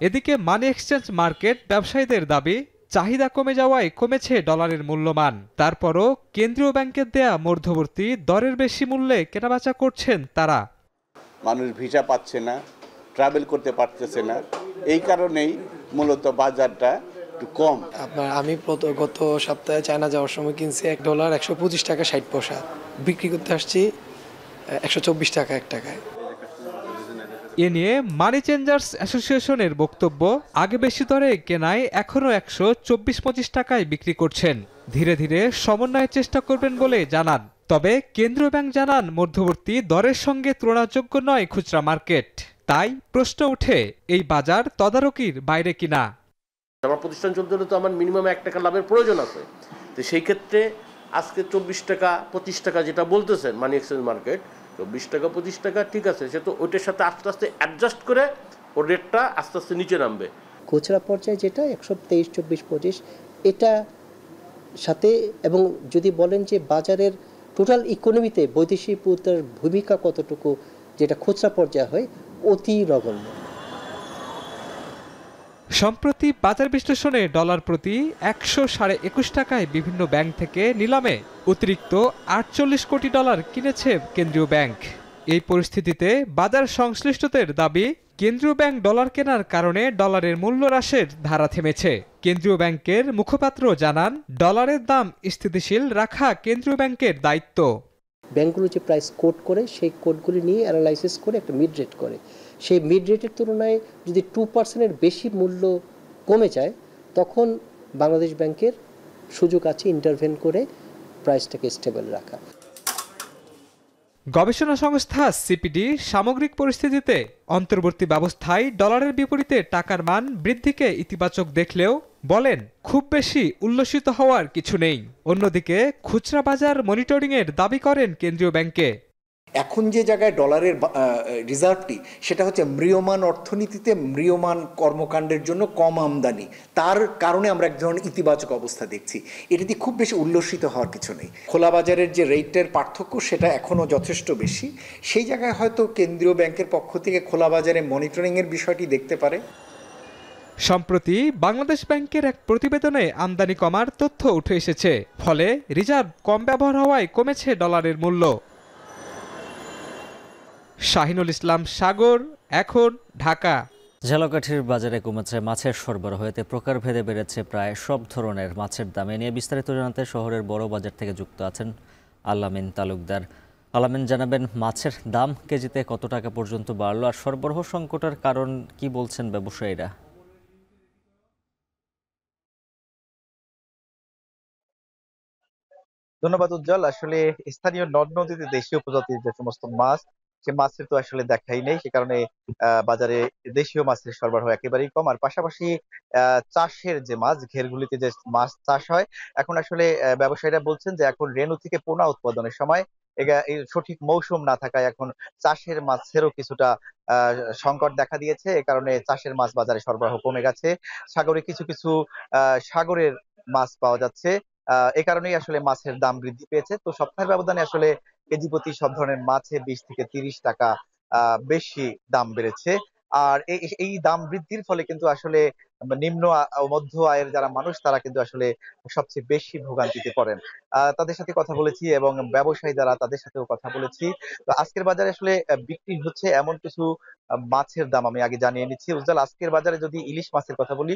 [SPEAKER 28] এদিকে মানি এক্সচেঞ্জ মার্কেট ব্যবসায়ীদের দাবি, চাহিদা কমে যাওয়ায় কমেছে ডলারের মূল্যমান। তারপরও কেন্দ্রীয় ব্যাংকের দেয়া মধ্যবর্তী দরের বেশি মূল্যে কেনাবেচা করছেন তারা।
[SPEAKER 3] মানুষ ভিসা পাচ্ছে না, ট্রাভেল করতে পারতেছে না, এই কারণেই মূলত বাজারটা একটু কম।
[SPEAKER 24] আমি গত সপ্তাহে চায়না যাওয়ার সময় কিনছি $1 125 টাকা 60 পয়সা, বিক্রি করতে আসছি 124 টাকা 1 টাকায়।
[SPEAKER 28] এ নিয়ে মানি চেঞ্জার্স অ্যাসোসিয়েশনের বক্তব্য, আগে বেশি দরে কেনায় এখনও 124-25 টাকায় বিক্রি করছেন। ধীরে ধীরে সমন্বয়ের চেষ্টা করবেন বলে জানান। তবে কেন্দ্রীয় ব্যাংক জানান, মধ্যবর্তী দরের সঙ্গে তুলনাযোগ্য নয় খুচরা মার্কেট। তাই প্রশ্ন ওঠে, এই বাজার তদারকির বাইরে কিনা।
[SPEAKER 4] আমার প্রতিষ্ঠান চলতে হলে তো আমার মিনিমাম 1 টাকা লাভের প্রয়োজন আছে। তো সেই ক্ষেত্রে আজকে 24 টাকা 25 টাকা যেটা বলতেছেন মানি এক্সচেঞ্জ মার্কেট, 24 টাকা 25 টাকা ঠিক আছে, সে তো ওইটার সাথে আস্তে আস্তে অ্যাডজাস্ট করে ওর রেটটা আস্তে আস্তে নিচে নামবে।
[SPEAKER 8] খুচরা পর্যায়ে যেটা 123, 24, 25 এটা সাথে, এবং যদি বলেন যে বাজারের টোটাল ইকোনমিতে বৈদেশিক মুদ্রার ভূমিকা কতটুকু, যেটা খুচরা পর্যায়ে হয়, অতি নগণ্য।
[SPEAKER 28] সম্প্রতি বাজার বিশ্লেষণে ডলার প্রতি 100-21 টাকায় বিভিন্ন ব্যাংক থেকে নিলামে অতিরিক্ত 48 কোটি ডলার কিনেছে কেন্দ্রীয় ব্যাংক। এই পরিস্থিতিতে বাজার সংশ্লিষ্টদের দাবি, কেন্দ্রীয় ব্যাংক ডলার কেনার কারণে ডলারের মূল্য হ্রাসের ধারা থেমেছে। কেন্দ্রীয় ব্যাংকের মুখপাত্র জানান, ডলারের দাম স্থিতিশীল রাখা কেন্দ্রীয় ব্যাংকের দায়িত্ব।
[SPEAKER 8] ব্যাংকগুলো যে প্রাইস কোড করে, সেই কোডগুলি নিয়ে অ্যানালাইসিস করে একটা মিড রেট করে। সেই মিড রেটের তুলনায় যদি 2%-এর বেশি মূল্য কমে যায়, তখন বাংলাদেশ ব্যাংকের সুযোগ আছে ইন্টারভেন করে প্রাইসটাকে স্টেবল রাখা।
[SPEAKER 28] গবেষণা সংস্থা সিপিডি সামগ্রিক পরিস্থিতিতে অন্তর্বর্তী ব্যবস্থায় ডলারের বিপরীতে টাকার মান বৃদ্ধিকে ইতিবাচক দেখলেও বলেন, খুব বেশি উল্লসিত হওয়ার কিছু নেই। অন্যদিকে খুচরা বাজার মনিটরিংয়ের দাবি করেন কেন্দ্রীয় ব্যাংকে।
[SPEAKER 9] এখন যে জায়গায় ডলারের রিজার্ভটি, সেটা হচ্ছে ম্রিয়মান অর্থনীতিতে ম্রিয়মান কর্মকাণ্ডের জন্য কম আমদানি, তার কারণে আমরা এক ধরনের ইতিবাচক অবস্থা দেখছি। এটিতে খুব বেশি উল্লসিত হওয়ার কিছু নেই। খোলা বাজারের যে রেটের পার্থক্য, সেটা এখনও যথেষ্ট বেশি। সেই জায়গায় হয়তো কেন্দ্রীয় ব্যাংকের পক্ষ থেকে খোলা বাজারে মনিটরিংয়ের বিষয়টি দেখতে পারে।
[SPEAKER 28] সম্প্রতি বাংলাদেশ ব্যাংকের এক প্রতিবেদনে আমদানি কমার তথ্য উঠে এসেছে, ফলে রিজার্ভ কম ব্যবহার হওয়ায় কমেছে ডলারের মূল্য। শাহিনুল ইসলাম সাগর, এখন, ঢাকা।
[SPEAKER 1] ঝালকাঠির বাজারে কমেছে মাছের সরবরাহ, এতে প্রকারভেদে বেড়েছে প্রায় সব ধরনের মাছের দাম। এ নিয়ে বিস্তারিত জানাতে শহরের বড় বাজার থেকে যুক্ত আছেন আলামিন তালুকদার। আলামিন, জানাবেন মাছের দাম কেজিতে কত টাকা পর্যন্ত বাড়লো, আর সরবরাহ সংকটের কারণ কি বলছেন ব্যবসায়ীরা?
[SPEAKER 12] ধন্যবাদ উজ্জ্বল। আসলে স্থানীয় নদ নদীতে দেশীয় প্রজাতির যে সমস্ত মাছ, সে মাছের তো আসলে দেখাই নেই। সে কারণে বাজারে দেশীয় মাছের সরবরাহ একেবারেই কম। আর পাশাপাশি চাষের যে মাছ, ঘেরগুলিতে যে মাছ চাষ হয়, এখন আসলে ব্যবসায়ীরা বলছেন যে এখন রেণু থেকে পোনা উৎপাদনের সময় এই সঠিক মৌসুম না থাকায় এখন চাষের মাছেরও কিছুটা সংকট দেখা দিয়েছে। এ কারণে চাষের মাছ বাজারে সরবরাহ কমে গেছে। সাগরে কিছু কিছু সাগরের মাছ পাওয়া যাচ্ছে। এ কারণেই আসলে মাছের দাম বৃদ্ধি পেয়েছে। তো সপ্তাহের ব্যবধানে আসলে কেজি প্রতি সব ধরনের মাছে 20 থেকে 30 টাকা বেশি দাম বেড়েছে। আর এই দাম বৃদ্ধির ফলে কিন্তু আসলে নিম্ন ও মধ্য আয়ের যারা মানুষ, তারা কিন্তু আসলে সবচেয়ে বেশি ভোগান্তিতে পড়েন। তাদের সাথে কথা বলেছি এবং ব্যবসায়ী যারা, তাদের সাথেও কথা বলেছি। তো আজকের বাজারে আসলে বিক্রি হচ্ছে এমন কিছু মাছের দাম আমি আগে জানিয়ে নিচ্ছি। উজ্জ্বল, আজকের বাজারে যদি ইলিশ মাছের কথা বলি,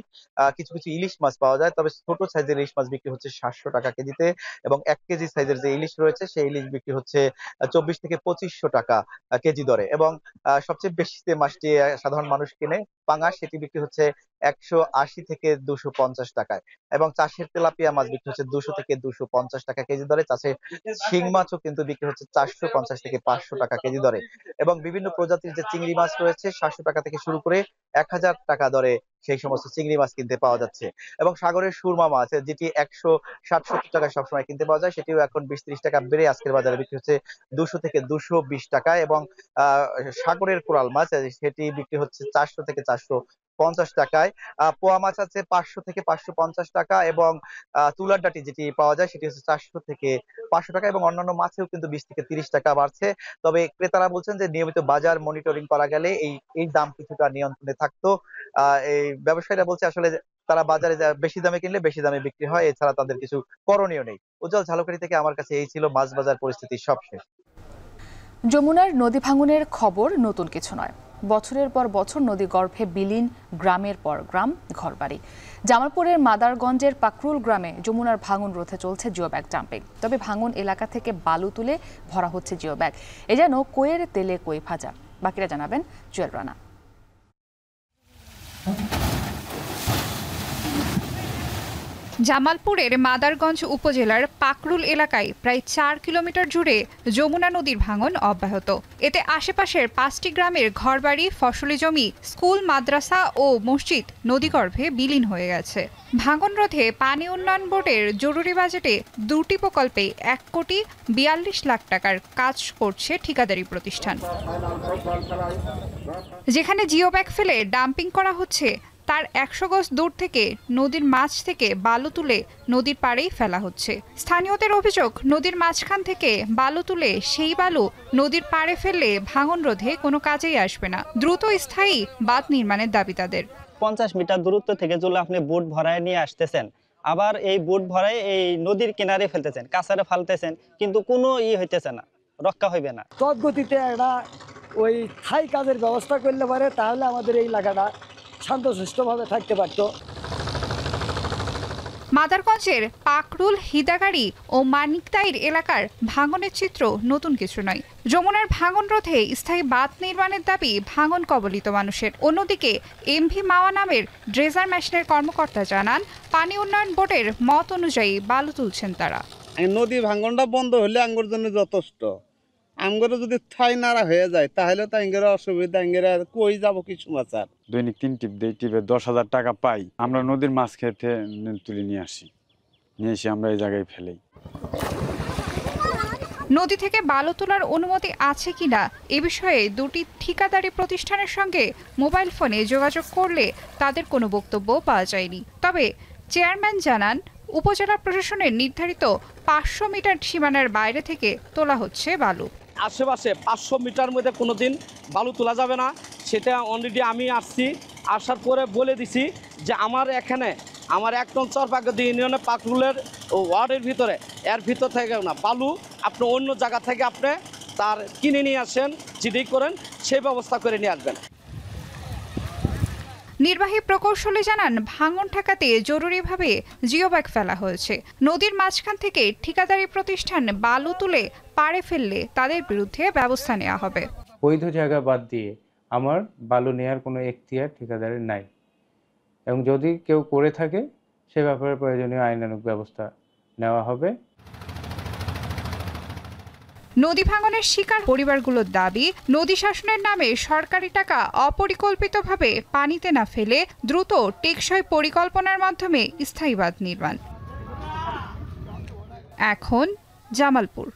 [SPEAKER 12] কিছু কিছু ইলিশ মাছ পাওয়া যায়, তবে ছোট সাইজের ইলিশ মাছ বিক্রি হচ্ছে 700 টাকা কেজিতে, এবং 1 কেজি সাইজের যে ইলিশ রয়েছে, সেই ইলিশ বিক্রি হচ্ছে 24 থেকে 2500 টাকা কেজি দরে। এবং সবচেয়ে বেশি যে মাছটি সাধারণ মানুষ কিনে, পাঙাশ, সেটি বিক্রি হচ্ছে 180 থেকে 250 টাকায়। এবং চাষের তেলাপিয়া মাছ বিক্রি হচ্ছে 200 থেকে 250 টাকা কেজি দরে। চাষের শিং মাছও কিন্তু বিক্রি হচ্ছে 450 থেকে 500 টাকা কেজি দরে। এবং বিভিন্ন প্রজাতির যে চিংড়ি মাছ রয়েছে, 700 টাকা থেকে শুরু করে 1000 টাকা দরে সেই সমস্ত চিংড়ি মাছ কিনতে পাওয়া যাচ্ছে। এবং সাগরের সুরমা মাছ, যেটি 160-70 টাকায় সবসময় কিনতে পাওয়া যায়, সেটিও এখন 20-30 টাকা বেড়ে আজকের বাজারে বিক্রি হচ্ছে 200 থেকে 220 টাকায়। এবং সাগরের কোরাল মাছ, সেটি বিক্রি হচ্ছে 400 থেকে 50 টাকায়, পোয়া মাছ আছে 500 থেকে 550 টাকা, এবং তুলার ডাঁটি যেটি পাওয়া যায় সেটি হচ্ছে 400 থেকে 500 টাকা, এবং অন্যান্য মাছেও কিন্তু 20 থেকে 30 টাকা বাড়ছে। তবে ক্রেতারা বলছেন যে নিয়মিত বাজার মনিটরিং করা গেলে এই দাম কিছুটা নিয়ন্ত্রণে থাকতো। এই ব্যবসায়ীরা বলছে আসলে তারা বাজারে বেশি দামে কিনলে বেশি দামে বিক্রি হয়, এছাড়া তাদের কিছু করণীয় নেই। উজ্জ্বল, ঝালকাঠি থেকে আমার কাছে এই ছিল মাছ বাজার পরিস্থিতি সবশেষ।
[SPEAKER 2] যমুনার নদী ভাঙনের খবর নতুন কিছু নয়। বছরের পর বছর নদী গর্ভে বিলীন গ্রামের পর গ্রাম, ঘরবাড়ি। জামালপুরের মাদারগঞ্জের পাকরুল গ্রামে যমুনার ভাঙন রোধে চলছে জিও ব্যাগ ডাম্পিং। তবে ভাঙন এলাকা থেকে বালু তুলে ভরা হচ্ছে জিও ব্যাগ। এ যেন কইয়ের তেলে কই ভাজা। বাকিরা জানাবেন জুয়েল রানা।
[SPEAKER 13] জামালপুরের মাদারগঞ্জ উপজেলার পাকরুল এলাকায় প্রায় 4 কিলোমিটার জুড়ে যমুনা নদীর ভাঙন অব্যাহত। এতে আশেপাশের 5টি গ্রামের ঘরবাড়ি, ফসলি জমি, স্কুল, মাদ্রাসা ও মসজিদ নদীগর্ভে বিলীন হয়ে গেছে। ভাঙন রোধে পানি উন্নয়ন বোর্ডের জরুরি বাজেটে 2টি প্রকল্পে 1,42 লাখ টাকার কাজ করছে ঠিকাদারি প্রতিষ্ঠান। যেখানে জিও ব্যাগ ফেলে ডাম্পিং করা হচ্ছে, তার 100 গজ দূর থেকে নদীর মাছ থেকে বালু তুলে নদীর পাড়েই ফেলা হচ্ছে। স্থানীয়দের অভিযোগ, নদীর মাঝখান থেকে বালু তুলে সেই বালু নদীর পাড়ে ফেললে ভাঙন রোধে কোনো কাজেই আসবে না। দ্রুত স্থায়ী বাঁধ নির্মাণের দাবি তাদের।
[SPEAKER 14] 50 মিটার দূরত্ব থেকে যদি আপনি বুট ভরায় নিয়ে আসতেছেন, আবার এই বুট ভরায় এই নদীর কিনারে ফেলতেছেন, কাছারে ফালতেছেন, কিন্তু কোনো হইতেছে না, রক্ষা হইবে না।
[SPEAKER 15] তৎগতিতে একটা ওই স্থায়ী কাজের ব্যবস্থা করলে পারে, তাহলে আমাদের এই এলাকাটা শান্তশিষ্টভাবে থাকতে পারত।
[SPEAKER 13] মাদারগঞ্জের পাকরুল, হিদাগাড়ি ও মানিকতাইর এলাকার ভাঙনের চিত্র নতুন কিছু নয়। যমুনার ভাঙন রোধে স্থায়ী বাঁধ নির্মাণের দাবি ভাঙন কবলিত মানুষের। অন্যদিকে এমভি মাওয়া নামের ড্রেজার মেশিনের কর্মকর্তা জানান, পানি উন্নয়ন বোর্ডের মত অনুযায়ী বালু তুলছেন তারা।
[SPEAKER 16] নদী ভাঙনটা বন্ধ হলে আঙ্গুর জন্য যথেষ্ট। আমগরে যদি ঠাই নাড়া হয়ে যায় তাহলে তো আঙ্গের অসুবিধা, আঙ্গের কই যাব কিছু মাচার।
[SPEAKER 17] দৈনিক 3 টিপ দেই, টিপে 10,000 টাকা পাই। আমরা নদীর মাছ খেতে তুলে নিয়ে আসি, নিয়ে এসে আমরা এই জায়গায় ফেলি।
[SPEAKER 13] নদী থেকে বালু তোলার অনুমতি আছে কিনা এ বিষয়ে 2টি ঠিকাদারি প্রতিষ্ঠানের সঙ্গে মোবাইল ফোনে যোগাযোগ করলে তাদের কোনো বক্তব্য পাওয়া যায়নি। তবে চেয়ারম্যান জানান, উপজেলা প্রশাসনের নির্ধারিত 500 মিটার সীমানার বাইরে থেকে তোলা হচ্ছে বালু।
[SPEAKER 16] আশেপাশে 500 মিটার মধ্যে কোনোদিন বালু তোলা যাবে না, সেটা অলরেডি আমি আসছি, আসার পরে বলে দিছি যে আমার এখানে আমার 1 নং চরপাগদি ইউনিয়নে পাকরুলের ওয়ার্ডের ভিতরে এর ভিতর থেকে না বালু আপনি অন্য জায়গা থেকে আপনি তার কিনে নিয়ে আসেন, যদি করেন সেই ব্যবস্থা করে নিয়ে আসবেন।
[SPEAKER 13] নির্বাহী প্রকৌশলী জানান, ভাঙন ঠেকাতে জরুরিভাবে জিও ব্যাগ ফেলা হয়েছে। নদীর মাঝখান থেকে ঠিকাদারি প্রতিষ্ঠান বালু তুলে পাড়ে ফেললে তাদের বিরুদ্ধে ব্যবস্থা নেওয়া হবে।
[SPEAKER 18] বৈধ জায়গা বাদ দিয়ে আমার বালু নেওয়ার কোনো এখতিয়ার ঠিকাদারের নাই, এবং যদি কেউ করে থাকে সে ব্যাপারে প্রয়োজনীয় আইনানুগ ব্যবস্থা নেওয়া হবে।
[SPEAKER 13] নদী ভাঙনের শিকার পরিবারগুলোর দাবি, নদী শাসনের নামে সরকারি টাকা অপরিকল্পিতভাবে পানিতে না ফেলে দ্রুত টেকসই পরিকল্পনার মাধ্যমে স্থায়ী বাঁধ নির্মাণ। এখন জামালপুর।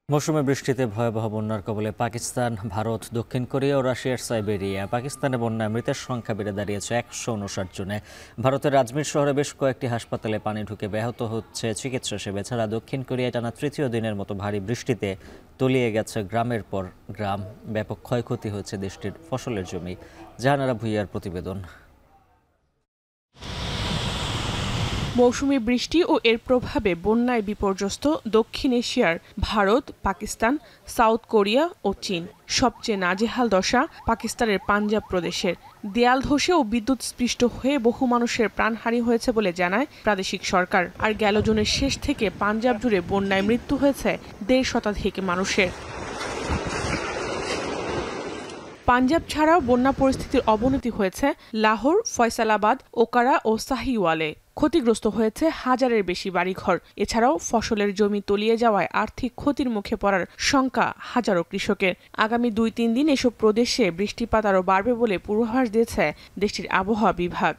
[SPEAKER 1] মৌসুমে বৃষ্টিতে ভয়াবহ বন্যার কবলে পাকিস্তান, ভারত, দক্ষিণ কোরিয়া ও রাশিয়ার সাইবেরিয়া। পাকিস্তানে বন্যায় মৃতের সংখ্যা বেড়ে দাঁড়িয়েছে 159 জনে। ভারতের আজমির শহরে বেশ কয়েকটি হাসপাতালে পানি ঢুকে ব্যাহত হচ্ছে চিকিৎসা সেবা। এছাড়া দক্ষিণ কোরিয়ায় টানা 3য় দিনের মতো ভারী বৃষ্টিতে তলিয়ে গেছে গ্রামের পর গ্রাম। ব্যাপক ক্ষয়ক্ষতি হয়েছে দেশটির ফসলের জমি। জাহানারা ভুইয়ার প্রতিবেদন।
[SPEAKER 19] মৌসুমী বৃষ্টি ও এর প্রভাবে বন্যায় বিপর্যস্ত দক্ষিণ এশিয়ার ভারত, পাকিস্তান, সাউথ কোরিয়া ও চীন। সবচেয়ে নাজেহাল দশা পাকিস্তানের পাঞ্জাব প্রদেশের। দেয়াল ধসে ও বিদ্যুৎ স্পৃষ্ট হয়ে বহু মানুষের প্রাণহানি হয়েছে বলে জানায় প্রাদেশিক সরকার। আর গেল জুনের শেষ থেকে পাঞ্জাব জুড়ে বন্যায় মৃত্যু হয়েছে 1.5 শতাধিক মানুষের। পাঞ্জাব ছাড়াও বন্যা পরিস্থিতির অবনতি হয়েছে লাহোর, ফয়সালাবাদ, ওকারা ও সাহিওয়ালে। ক্ষতিগ্রস্ত হয়েছে 1000-এর বেশি বাড়িঘর। এছাড়াও ফসলের জমি তলিয়ে যাওয়ায় আর্থিক ক্ষতির মুখে পড়ার শঙ্কা হাজারো কৃষকের। আগামী 2-3 দিন এসব প্রদেশে বৃষ্টিপাত আরও বাড়বে বলে পূর্বাভাস দিয়েছে দেশটির আবহাওয়া বিভাগ।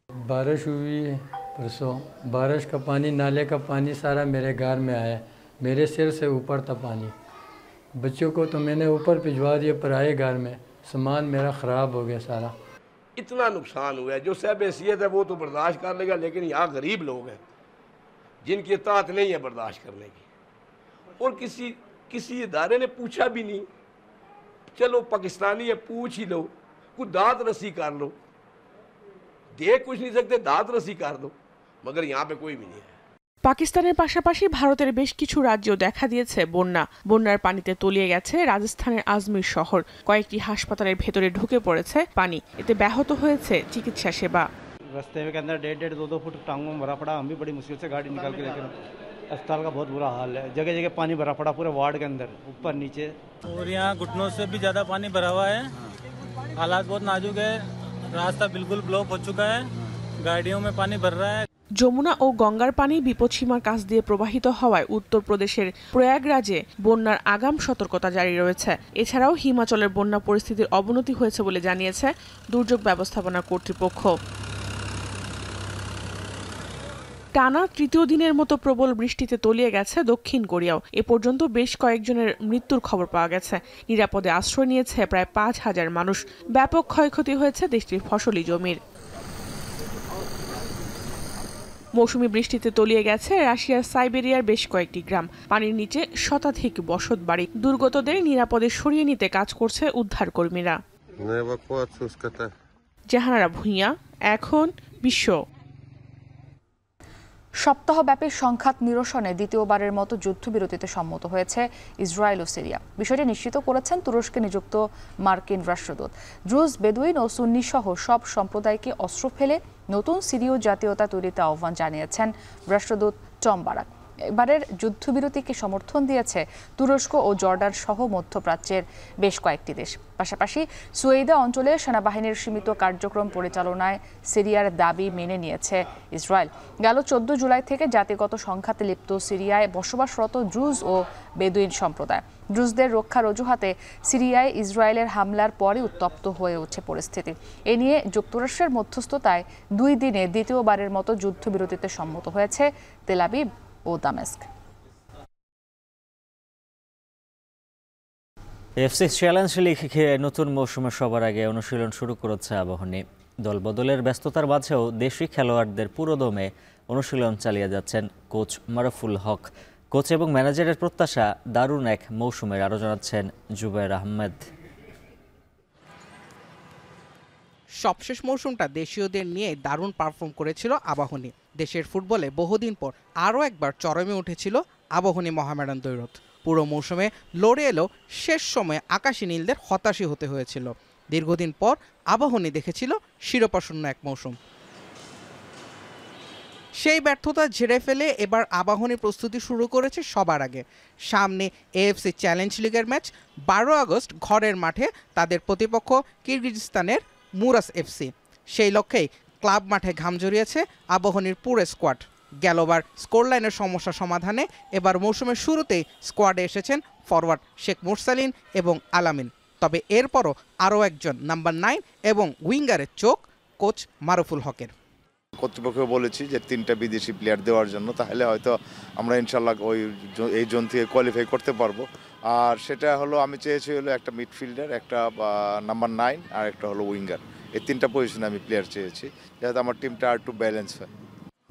[SPEAKER 21] बारिश हुई है परसों, बारिश का पानी, नाले का पानी सारा मेरे घर में आया, मेरे सिर से ऊपर था पानी। बच्चों को तो मैंने ऊपर भिजवा दिया पराए घर में, सामान मेरा ख़राब हो गया सारा।
[SPEAKER 6] इतना नुकसान हुआ है। जो सब हैसियत है वो तो बर्दाश्त कर लेगा, लेकिन यहाँ गरीब लोग हैं जिनकी इताअत नहीं है बर्दाश्त करने की, और किसी इदारे ने पूछा भी नहीं। चलो पाकिस्तानी है, पूछ ही लो, कुछ दांत रसी कर लो, दे कुछ नहीं सकते, दांत रसी कर दो, मगर यहाँ पे कोई भी नहीं है।
[SPEAKER 19] পাকিস্তানের পাশাপাশি ভারতের বেশ কিছু রাজ্যেও দেখা দিয়েছে বন্যা। বন্যার পানিতে তলিয়ে গেছে রাজস্থানের আজমির শহর। কয়েকটি হাসপাতালের ভেতরে ঢুকে পড়েছে পানি, এতে ব্যাহত হয়েছে চিকিৎসা সেবা।
[SPEAKER 7] रास्ते के अंदर 1.5 2 फुट टांगों में भरा पड़ा, हम भी बड़ी मुश्किल से गाड़ी निकाल के लेकर अस्पताल का बहुत बुरा हाल है। जगह जगह पानी भरा पड़ा पूरे वार्ड के अंदर, ऊपर नीचे,
[SPEAKER 10] और यहाँ घुटनों से भी ज़्यादा पानी भरा हुआ है। हालात बहुत नाजुक है, रास्ता बिल्कुल ब्लॉक हो चुका है, गाड़ियों में पानी भर रहा है।
[SPEAKER 19] যমুনা ও গঙ্গার পানি বিপদসীমার কাছ দিয়ে প্রবাহিত হওয়ায় উত্তরপ্রদেশের প্রয়াগরাজে বন্যার আগাম সতর্কতা জারি রয়েছে। এছাড়াও হিমাচলের বন্যা পরিস্থিতির অবনতি হয়েছে বলে জানিয়েছে দুর্যোগ ব্যবস্থাপনা কর্তৃপক্ষ। টানা তৃতীয় দিনের মতো প্রবল বৃষ্টিতে তলিয়ে গেছে দক্ষিণ কোরিয়াও। এ পর্যন্ত বেশ কয়েকজনের মৃত্যুর খবর পাওয়া গেছে। নিরাপদে আশ্রয় নিয়েছে প্রায় 5000 মানুষ। ব্যাপক ক্ষয়ক্ষতি হয়েছে দেশটির ফসলি জমির। মৌসুমী বৃষ্টিতে তলিয়ে গেছে রাশিয়ার সাইবেরিয়ার বেশ কয়েকটি গ্রাম। পানির নিচে শতাধিক বসতবাড়ি। দুর্গতদের নিরাপদে সরিয়ে নিতে কাজ করছে উদ্ধার কর্মীরা। জাহানারা ভুঁইয়া, এখন বিশ্ব।
[SPEAKER 2] সপ্তাহব্যাপী সংঘাত নিরসনে দ্বিতীয়বারের মতো যুদ্ধবিরতিতে সম্মত হয়েছে ইসরায়েল ও সিরিয়া। বিষয়টি নিশ্চিত করেছেন তুরস্কে নিযুক্ত মার্কিন রাষ্ট্রদূত। দ্রুজ, বেদুইন ও সুন্নি সহ সব সম্প্রদায়কে অস্ত্র ফেলে নতুন সিরীয় জাতীয়তা তৈরিতে আহ্বান জানিয়েছেন রাষ্ট্রদূত টম বারাক। এবারের যুদ্ধবিরতিকে সমর্থন দিয়েছে তুরস্ক ও জর্ডান সহ মধ্যপ্রাচ্যের বেশ কয়েকটি দেশ। পাশাপাশি সুয়েদা অঞ্চলে সেনাবাহিনীর সীমিত কার্যক্রম পরিচালনায় সিরিয়ার দাবি মেনে নিয়েছে ইসরায়েল। গেল 14 জুলাই থেকে জাতিগত সংঘাতে লিপ্ত সিরিয়ায় বসবাসরত দ্রুজ ও বেদুইন সম্প্রদায়। দ্রুজদের রক্ষার অজুহাতে সিরিয়ায় ইসরায়েলের হামলার পরে উত্তপ্ত হয়ে ওঠে পরিস্থিতি। এ নিয়ে যুক্তরাষ্ট্রের মধ্যস্থতায় 2 দিনে দ্বিতীয়বারের মতো যুদ্ধবিরতিতে সম্মত হয়েছে তেল আবিব ও দামেস্ক।
[SPEAKER 1] এফসি চ্যালেঞ্জ লিগে নতুন মৌসুমে সবার আগে অনুশীলন শুরু করেছে আবাহনী। দলবদলের ব্যস্ততার মাঝেও দেশি খেলোয়াড়দের পুরোদমে অনুশীলন চালিয়ে যাচ্ছেন কোচ মারুফুল হক। কোচ এবং ম্যানেজারের প্রত্যাশা দারুণ এক মৌসুমের, আরও জানাচ্ছেন জুবায়ের আহমেদ।
[SPEAKER 11] সবশেষ মৌসুমটা দেশীয়দের নিয়ে দারুণ পারফর্ম করেছিল আবাহনী। দেশের ফুটবলে বহুদিন পর আরও একবার চরমে উঠেছিল আবাহনী মহামেডান দ্বৈরথ। পুরো মৌসুমে লড়ে এলো, শেষ সময়ে আকাশী নীলদের হতাশই হতে হয়েছিল। দীর্ঘদিন পর আবাহনী দেখেছিল শিরোপাশূন্য এক মৌসুম। সেই ব্যর্থতা ঝেড়ে ফেলে এবার আবাহনী প্রস্তুতি শুরু করেছে সবার আগে। সামনে এএফসি চ্যালেঞ্জ লিগের ম্যাচ। 12 আগস্ট ঘরের মাঠে তাদের প্রতিপক্ষ কিরগিজস্তানের মুরাস এফসি। সেই লক্ষ্যেই ক্লাব মাঠে ঘাম জড়িয়েছে আবাহনীর পুরো স্কোয়াড। গেলবার স্কোরলাইনের সমস্যা সমাধানে এবার মৌসুমের শুরুতেই স্কোয়াডে এসেছেন ফরওয়ার্ড শেখ মুরসালিন এবং আলামিন। তবে এরপরও আরও একজন নাম্বার 9 এবং উইঙ্গারের চোখ কোচ মারুফুল হকের।
[SPEAKER 20] কর্তৃপক্ষ বলেছি যে 3টা বিদেশি প্লেয়ার দেওয়ার জন্য, তাহলে হয়তো আমরা ইনশাল্লাহ এই জোন থেকে কোয়ালিফাই করতে পারবো। আর সেটা হলো আমি চেয়েছি হলো একটা মিডফিল্ডার, একটা নাম্বার 9 আর একটা হলো উইঙ্গার। এই 3টা পজিশনে আমি প্লেয়ার চেয়েছি যাতে আমার টিমটা আর একটু ব্যালেন্স হয়।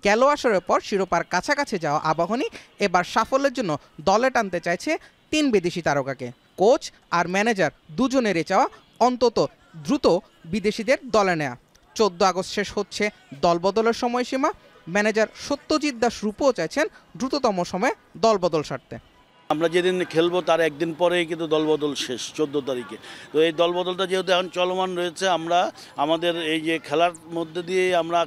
[SPEAKER 11] গেল আসরের পর শিরোপার কাছাকাছি যাওয়া আবাহনী এবার সাফল্যের জন্য দলে টানতে চাইছে 3 বিদেশি তারকাকে। কোচ আর ম্যানেজার দুজনেরই চাওয়া অন্তত দ্রুত বিদেশিদের দলে নেয়া। 14 আগস্ট শেষ হচ্ছে দলবদলের সময়সীমা। ম্যানেজার সত্যজিৎ দাস রূপও চাইছেন দ্রুততম সময়ে দলবদল সারতে।
[SPEAKER 22] আমরা যেদিন খেলবো তার একদিন পরেই কিন্তু দলবদল শেষ, 14 তারিখে। তো এই দলবদলটা যেহেতু এখন চলমান রয়েছে, আমরা আমাদের এই যে খেলার মধ্যে দিয়ে আমরা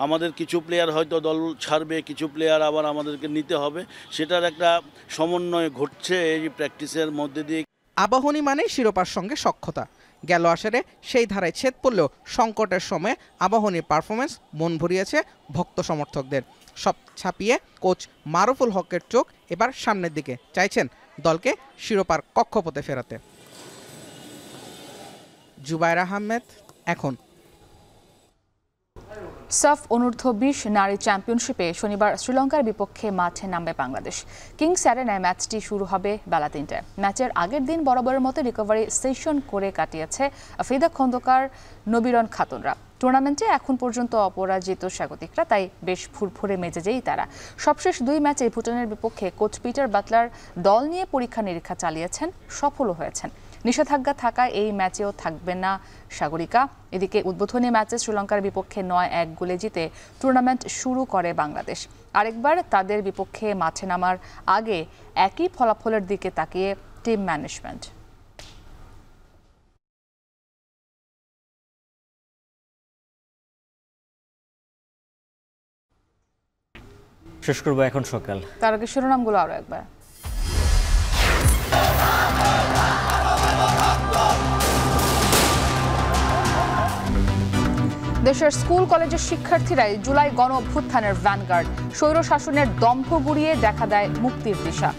[SPEAKER 22] আমাদের কিছু প্লেয়ার হয়তো দল ছাড়বে, কিছু প্লেয়ার আবার আমাদেরকে নিতে হবে, সেটার একটা সমন্বয় ঘটছে এই প্র্যাকটিসের মধ্যে দিয়ে।
[SPEAKER 11] আবাহনী মানে শিরোপার সঙ্গে সখ্যতা। গেল আসরে সেই ধারায় ছেদ পড়লেও সংকটের সময়ে আবাহনীর পারফরমেন্স মন ভরিয়েছে ভক্ত সমর্থকদের। সব ছাপিয়ে কোচ মারুফুল হকের চোখ এবার সামনের দিকে, চাইছেন দলকে শিরোপার কক্ষপথে ফেরাতে। জুবায়ের আহমেদ, এখন।
[SPEAKER 2] সাফ অনূর্ধ্ব-20 নারী চ্যাম্পিয়নশিপে শনিবার শ্রীলঙ্কার বিপক্ষে মাঠে নামবে বাংলাদেশ। কিংস অ্যারেনায় ম্যাচটি শুরু হবে বেলা ৩টায়। ম্যাচের আগের দিন বরাবরের মতো রিকভারি সেশন করে কাটিয়েছে ফিদা খন্দকার, নবীরন খাতুনরা। টুর্নামেন্টে এখন পর্যন্ত অপরাজিত স্বাগতিকরা, তাই বেশ ফুরফুরে মেজাজেই তারা। সবশেষ 2 ম্যাচে ভুটানের বিপক্ষে কোচ পিটার বাটলার দল নিয়ে পরীক্ষা নিরীক্ষা চালিয়েছেন, সফলও হয়েছেন। নিষেধাজ্ঞা থাকায় এই ম্যাচেও থাকবেন না সাগরিকা। এদিকে উদ্বোধনী ম্যাচে শ্রীলঙ্কার বিপক্ষে ৯-১ গোলে জিতে টুর্নামেন্ট শুরু করে বাংলাদেশ। আরেকবার তাদের বিপক্ষে মাঠে নামার আগে একই ফলাফলের দিকে তাকিয়ে টিম ম্যানেজমেন্ট।
[SPEAKER 1] শেষ করবো এখন সকাল।
[SPEAKER 2] তার আগে শিরোনামগুলো আরো একবার। দেশের স্কুল কলেজের শিক্ষার্থীরাই জুলাই গণ অভ্যুত্থানের ভ্যানগার্ড। স্বৈর শাসনের দম্ভ গুড়িয়ে দেখা দেয় মুক্তির দিশা।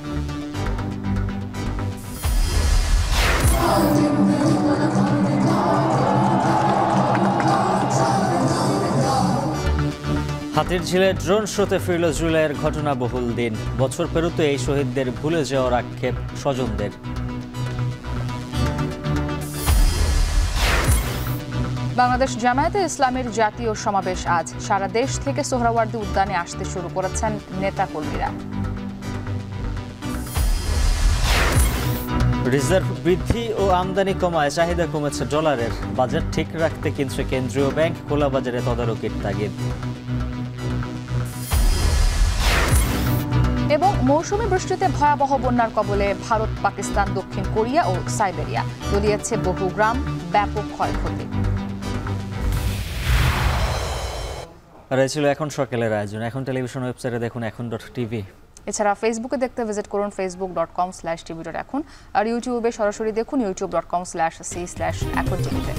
[SPEAKER 1] হাতিরঝিলে ড্রোন শোতে ফিরল জুলাইয়ের ঘটনাবহুল দিন। বছর পেরোতে এই শহীদদের ভুলে যাওয়ার আক্ষেপ স্বজনদের।
[SPEAKER 2] বাংলাদেশ জামায়াতে ইসলামীর জাতীয় সমাবেশ আজ। সারা দেশ থেকে সোহরাওয়ার্দী উদ্যানে আসতে শুরু করেছেন নেতাকর্মীরা।
[SPEAKER 1] রিজার্ভ বৃদ্ধি ও আমদানি কমায় চাহিদা কমেছে ডলারের। বাজার ঠিক রাখতে কিনছে কেন্দ্রীয় ব্যাংক, খোলা বাজারে তদারকির তাগিদ।
[SPEAKER 2] এবং মৌসুমী বৃষ্টিতে ভয়াবহ বন্যার কবলে ভারত, পাকিস্তান, দক্ষিণ কোরিয়া ও সাইবেরিয়া। তলিয়েছে বহু গ্রাম, ব্যাপক ক্ষয়ক্ষতি।
[SPEAKER 1] আর এই ছিল এখন সকালের আয়োজন। এখন টেলিভিশন ওয়েবসাইটে দেখুন এখন.tv।
[SPEAKER 2] এছাড়া ফেসবুকে দেখতে ভিজিট করুন facebook.com/tv.এখন। আর ইউটিউবে সরাসরি দেখুন youtube.com/c/এখন.tv-তে।